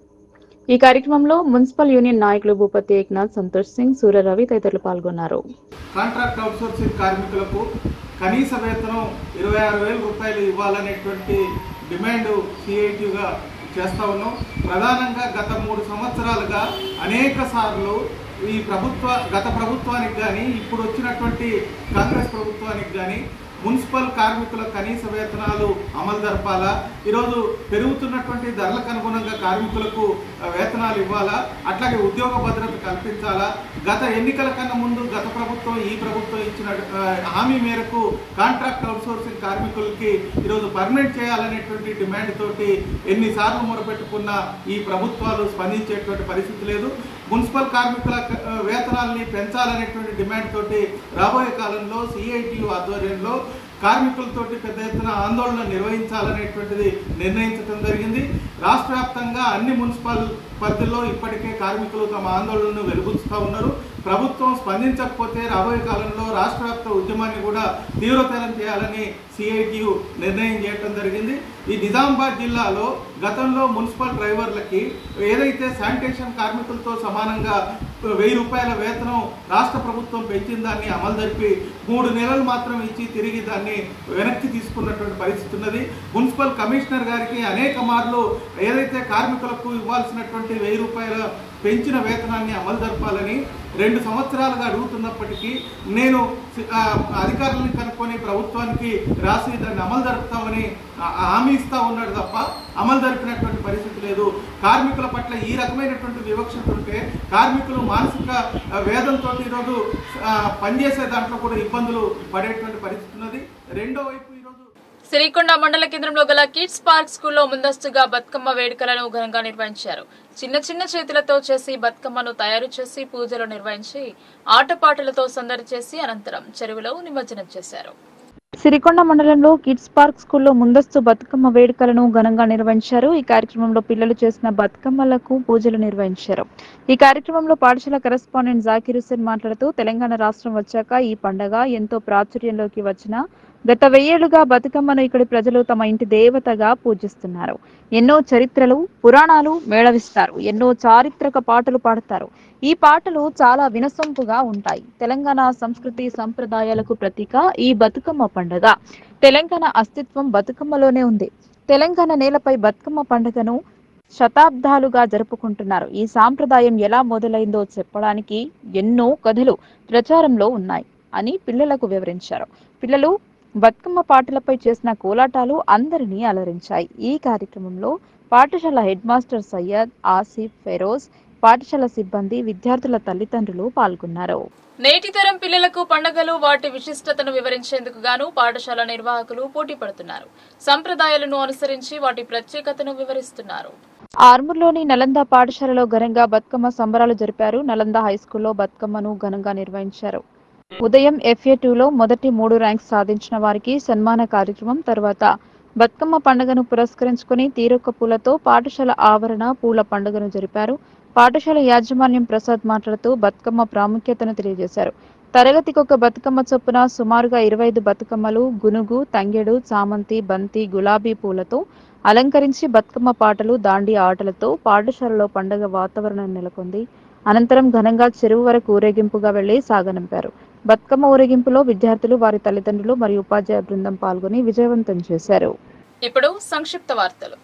ఈ కార్యక్రమంలో మున్సిపల్ యూనియన్ నాయకులు భూపతి ఏక్నాథ్, సంతోష్ సింగ్, సూర్య రవి తదితరులు పాల్గొన్నారు. కాంట్రాక్ట్ అవుట్సోర్సింగ్ కార్మికులకు కనీస వేతనం 26,000 రూపాయలు ఇవ్వాలనేటువంటి డిమాండ్ సిఐటిగా చేస్తా ఉన్నాం. ప్రధానంగా గత 3 సంవత్సరాలుగా అనేక సార్లు ఈ గత ప్రభుత్వానికి కానీ ఇప్పుడు వచ్చినటువంటి కాంగ్రెస్ ప్రభుత్వానికి కానీ మున్సిపల్ కార్మికుల కనీస వేతనాలు అమలు జరపాలా, ఈరోజు పెరుగుతున్నటువంటి ధరలకు అనుగుణంగా కార్మికులకు వేతనాలు ఇవ్వాలా, అట్లాగే ఉద్యోగ భద్రత కల్పించాలా, గత ఎన్నికల కన్నా ముందు గత ప్రభుత్వం ఈ ప్రభుత్వం ఇచ్చిన హామీ మేరకు కాంట్రాక్ట్ అవుట్సోర్సింగ్ కార్మికులకి ఈరోజు పర్మనెంట్ చేయాలనేటువంటి డిమాండ్ తోటి ఎన్నిసార్లు మొరపెట్టుకున్న ఈ ప్రభుత్వాలు స్పందించేటువంటి పరిస్థితి లేదు. మున్సిపల్ కార్మికుల వేతనాల్ని పెంచాలనేటువంటి డిమాండ్ తోటి రాబోయే కాలంలో సిఐటియు ఆధ్వర్యంలో కార్మికులతోటి పెద్ద ఎత్తున ఆందోళన నిర్వహించాలనేటువంటిది నిర్ణయించడం జరిగింది. రాష్ట్ర వ్యాప్తంగా అన్ని మున్సిపల్ పరిధిలో ఇప్పటికే కార్మికులు తమ ఆందోళనను వెలుబుచ్చుతూ ఉన్నారు. ప్రభుత్వం స్పందించకపోతే రాబోయే కాలంలో రాష్ట్ర వ్యాప్త ఉద్యమాన్ని కూడా తీవ్రతరం చేయాలని సిఐటియు నిర్ణయం చేయడం జరిగింది. ఈ నిజామాబాద్ జిల్లాలో గతంలో మున్సిపల్ డ్రైవర్లకి ఏదైతే శానిటేషన్ కార్మికులతో సమానంగా 1000 రూపాయల వేతనం రాష్ట్ర ప్రభుత్వం పెంచిన దాన్ని అమలు జరిపి 3 నెలలు మాత్రం ఇచ్చి తిరిగి దాన్ని వెనక్కి తీసుకున్నటువంటి పరిస్థితి ఉన్నది. మున్సిపల్ కమిషనర్ గారికి అనేక మార్లు ఏదైతే కార్మికులకు ఇవ్వాల్సినటువంటి 1000 రూపాయల పెంచిన వేతనాన్ని అమలు జరపాలని 2 సంవత్సరాలుగా అడుగుతున్నప్పటికీ నేను అధికారులను కనుక్కొని ప్రభుత్వానికి రాసి దాన్ని అమలు జరుపుతామని హామీ ఇస్తా ఉన్నాడు తప్ప అమలు జరిపినటువంటి పరిస్థితి లేదు. కార్మికుల పట్ల ఈ రకమైనటువంటి వివక్షత ఉంటే కార్మికులు మానసిక వేదంతో ఈరోజు పనిచేసే దాంట్లో కూడా ఇబ్బందులు పడేటువంటి పరిస్థితి ఉన్నది. రెండో వైపు సిరికొండ మండల కేంద్రంలో గల కిడ్స్ పార్క్ స్కూల్లో ముందస్తుగా బతుకమ్మ వేడుకలను ఘనంగా నిర్వహించారు. చిన్న చిన్న చేతులతో చేసి బతుకమ్మను తయారు చేసి పూజలు నిర్వహించి ఆటపాటలతో సందడి చేసి అనంతరం చెరువులో నిమజ్జనం చేశారు. సిరికొండ మండలంలో కిడ్స్ పార్క్ స్కూల్లో ముందస్తు బతుకమ్మ వేడుకలను ఘనంగా నిర్వహించారు. ఈ కార్యక్రమంలో పిల్లలు చేసిన బతుకమ్మలకు పూజలు నిర్వహించారు. ఈ కార్యక్రమంలో పాఠశాల కరెస్పాండెంట్ జాకీర్ హుస్సేన్ మాట్లాడుతూ తెలంగాణ రాష్ట్రం వచ్చాక ఈ పండుగ ఎంతో ప్రాచుర్యంలోకి వచ్చిన గత 1000 ఏళ్లుగా బతుకమ్మను ఇక్కడి ప్రజలు తమ ఇంటి దేవతగా పూజిస్తున్నారు. ఎన్నో చరిత్రలు, పురాణాలు మేళవిస్తారు. ఎన్నో చారిత్రక పాటలు పాడతారు. ఈ పాటలు చాలా వినసొంపుగా ఉంటాయి. తెలంగాణ సంస్కృతి సంప్రదాయాలకు ప్రతీక ఈ బతుకమ్మ పండుగ. తెలంగాణ అస్తిత్వం బతుకమ్మలోనే ఉంది. తెలంగాణ నేలపై బతుకమ్మ పండుగను శతాబ్దాలుగా జరుపుకుంటున్నారు. ఈ సాంప్రదాయం ఎలా మొదలైందో చెప్పడానికి ఎన్నో కథలు ప్రచారంలో ఉన్నాయి అని పిల్లలకు వివరించారు. పిల్లలు బతుకమ్మ పాటలపై చేసిన కోలాటాలు అందరినీ అలరించాయి. ఈ కార్యక్రమంలో పాఠశాల హెడ్ మాస్టర్ సయ్యద్, ఆసిఫ్, ఫెరోజ్, పాఠశాల సిబ్బంది, విద్యార్థుల తల్లిదండ్రులు పాల్గొన్నారు. నేటి తరం పిల్లలకు పండుగలు వాటి విశిష్టతను వివరించేందుకు గాను పాఠశాల నిర్వాహకులు పోటీ పడుతున్నారు. సంప్రదాయాలను అనుసరించి వాటి ప్రత్యేకతను వివరిస్తున్నారు. ఆర్మూర్లోని నలంద పాఠశాలలో ఘనంగా బతుకమ్మ సంబరాలు జరిపారు. నలంద హైస్కూల్లో బతుకమ్మను ఘనంగా నిర్వహించారు. ఉదయం FA2లో మొదటి 3 ర్యాంక్స్ సాధించిన వారికి సన్మాన కార్యక్రమం, తర్వాత బతుకమ్మ పండుగను పురస్కరించుకుని తీరొక్క పూలతో పాఠశాల ఆవరణ పూల పండుగను జరిపారు. పాఠశాల యాజమాన్యం ప్రసాద్ మాట్లాడుతూ బతుకమ్మ ప్రాముఖ్యతను తెలియజేశారు. తరగతికొక బతుకమ్మ చొప్పున సుమారుగా 25 బతుకమ్మలు గునుగు, తంగెడు, చామంతి, బంతి, గులాబీ పూలతో అలంకరించి బతుకమ్మ పాటలు, దాండి ఆటలతో పాఠశాలలో పండుగ వాతావరణం నెలకొంది. అనంతరం ఘనంగా చెరువు వరకు ఊరేగింపుగా వెళ్లి సాగనంపారు. బతుకమ్మ ఊరేగింపులో విద్యార్థులు, వారి తల్లిదండ్రులు మరియు ఉపాధ్యాయ బృందం పాల్గొని విజయవంతం చేశారు. ఇప్పుడు సంక్షిప్త వార్తలు.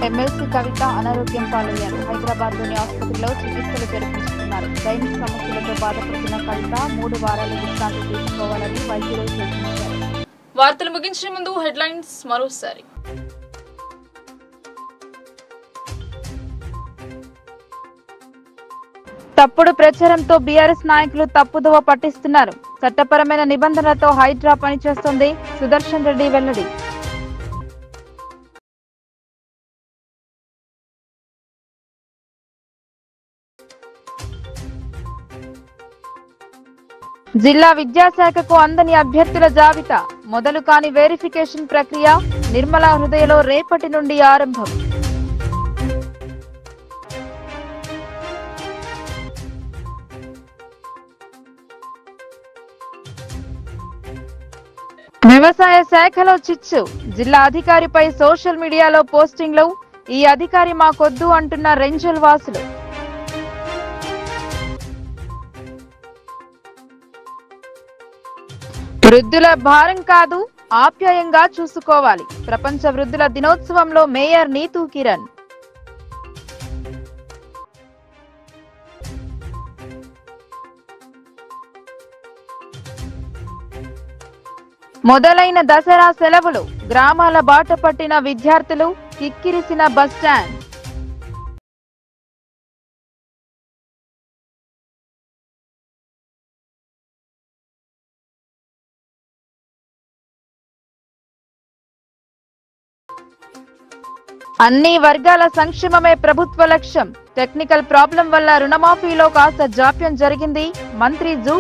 ఎమ్మెల్సీ కవిత అనారోగ్యం పాలయ్యారు. హైదరాబాద్లోని ఆసుపత్రిలో చికిత్సలు జరిపిస్తున్నారు. దైనిక సమస్యలతో బాధపడుతున్న కవిత 3 వారాల విశ్రాంతి తీసుకోవాలని వైద్యులు సూచించారు. వార్తలు ముగించే ముందు హెడ్లైన్స్ మరోసారి. తప్పుడు ప్రచారంతో బీఆర్ఎస్ నాయకులు తప్పుదోవ పట్టిస్తున్నారు. చట్టపరమైన నిబంధనలతో హైడ్రా పనిచేస్తోంది. సుదర్శన్ రెడ్డి వెల్లడి. జిల్లా విద్యాశాఖకు అందని అభ్యర్థుల జాబితా మొదలు కాని వెరిఫికేషన్ ప్రక్రియ నిర్మలా హృదయలో రేపటి నుండి ఆరంభం. వ్యవసాయ శాఖలో చిచ్చు జిల్లా అధికారిపై సోషల్ మీడియాలో పోస్టింగ్లు ఈ అధికారి మాకొద్దు అంటున్న రెంజల్ వాసులు. వృద్ధుల భారం కాదు, ఆప్యాయంగా చూసుకోవాలి. ప్రపంచ వృద్ధుల దినోత్సవంలో మేయర్ నీతూ కిరణ్. మొదలైన దసరా సెలవులు, గ్రామాల బాట పట్టిన విద్యార్థులు, కిక్కిరిసిన బస్టాండ్. అన్ని వర్గాల సంక్షేమమే ప్రభుత్వ లక్ష్యం. టెక్నికల్ ప్రాబ్లం వల్ల రుణమాఫీలో కాస్త జాప్యం జరిగింది. మంత్రి జూ.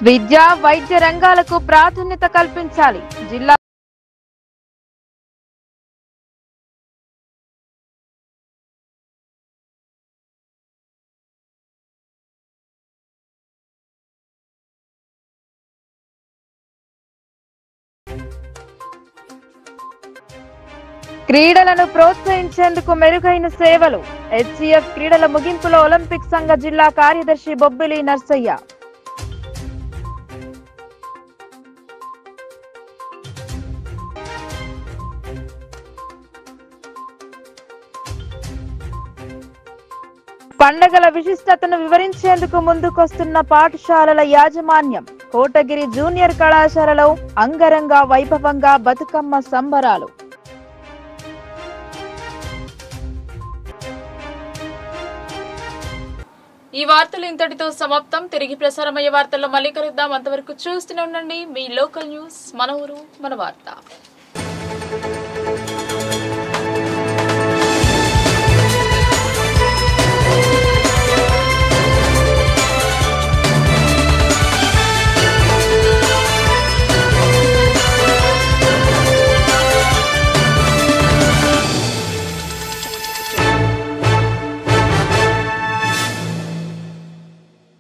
విద్యా వైద్య రంగాలకు ప్రాధాన్యత కల్పించాలి. జిల్లా క్రీడలను ప్రోత్సహించేందుకు మెరుగైన సేవలు. హెచ్సిఎఫ్ క్రీడల ముగింపులో ఒలింపిక్ సంఘ జిల్లా కార్యదర్శి బొబ్బిలి నర్సయ్య. పండగల విశిష్టతను వివరించేందుకు ముందుకొస్తున్న పాఠశాలల యాజమాన్యం. కోటగిరి జూనియర్ కళాశాలలో అంగరంగ వైభవంగా బతుకమ్మ సంబరాలు. ఈ వార్తలు ఇంతటితో సమాప్తం. తిరిగి ప్రసారమయ్యే వార్తల్లో మళ్ళీ కలుద్దాం. అంతవరకు చూస్తూనే ఉండండి మీ లోకల్ న్యూస్. మన ఊరు మన వార్త.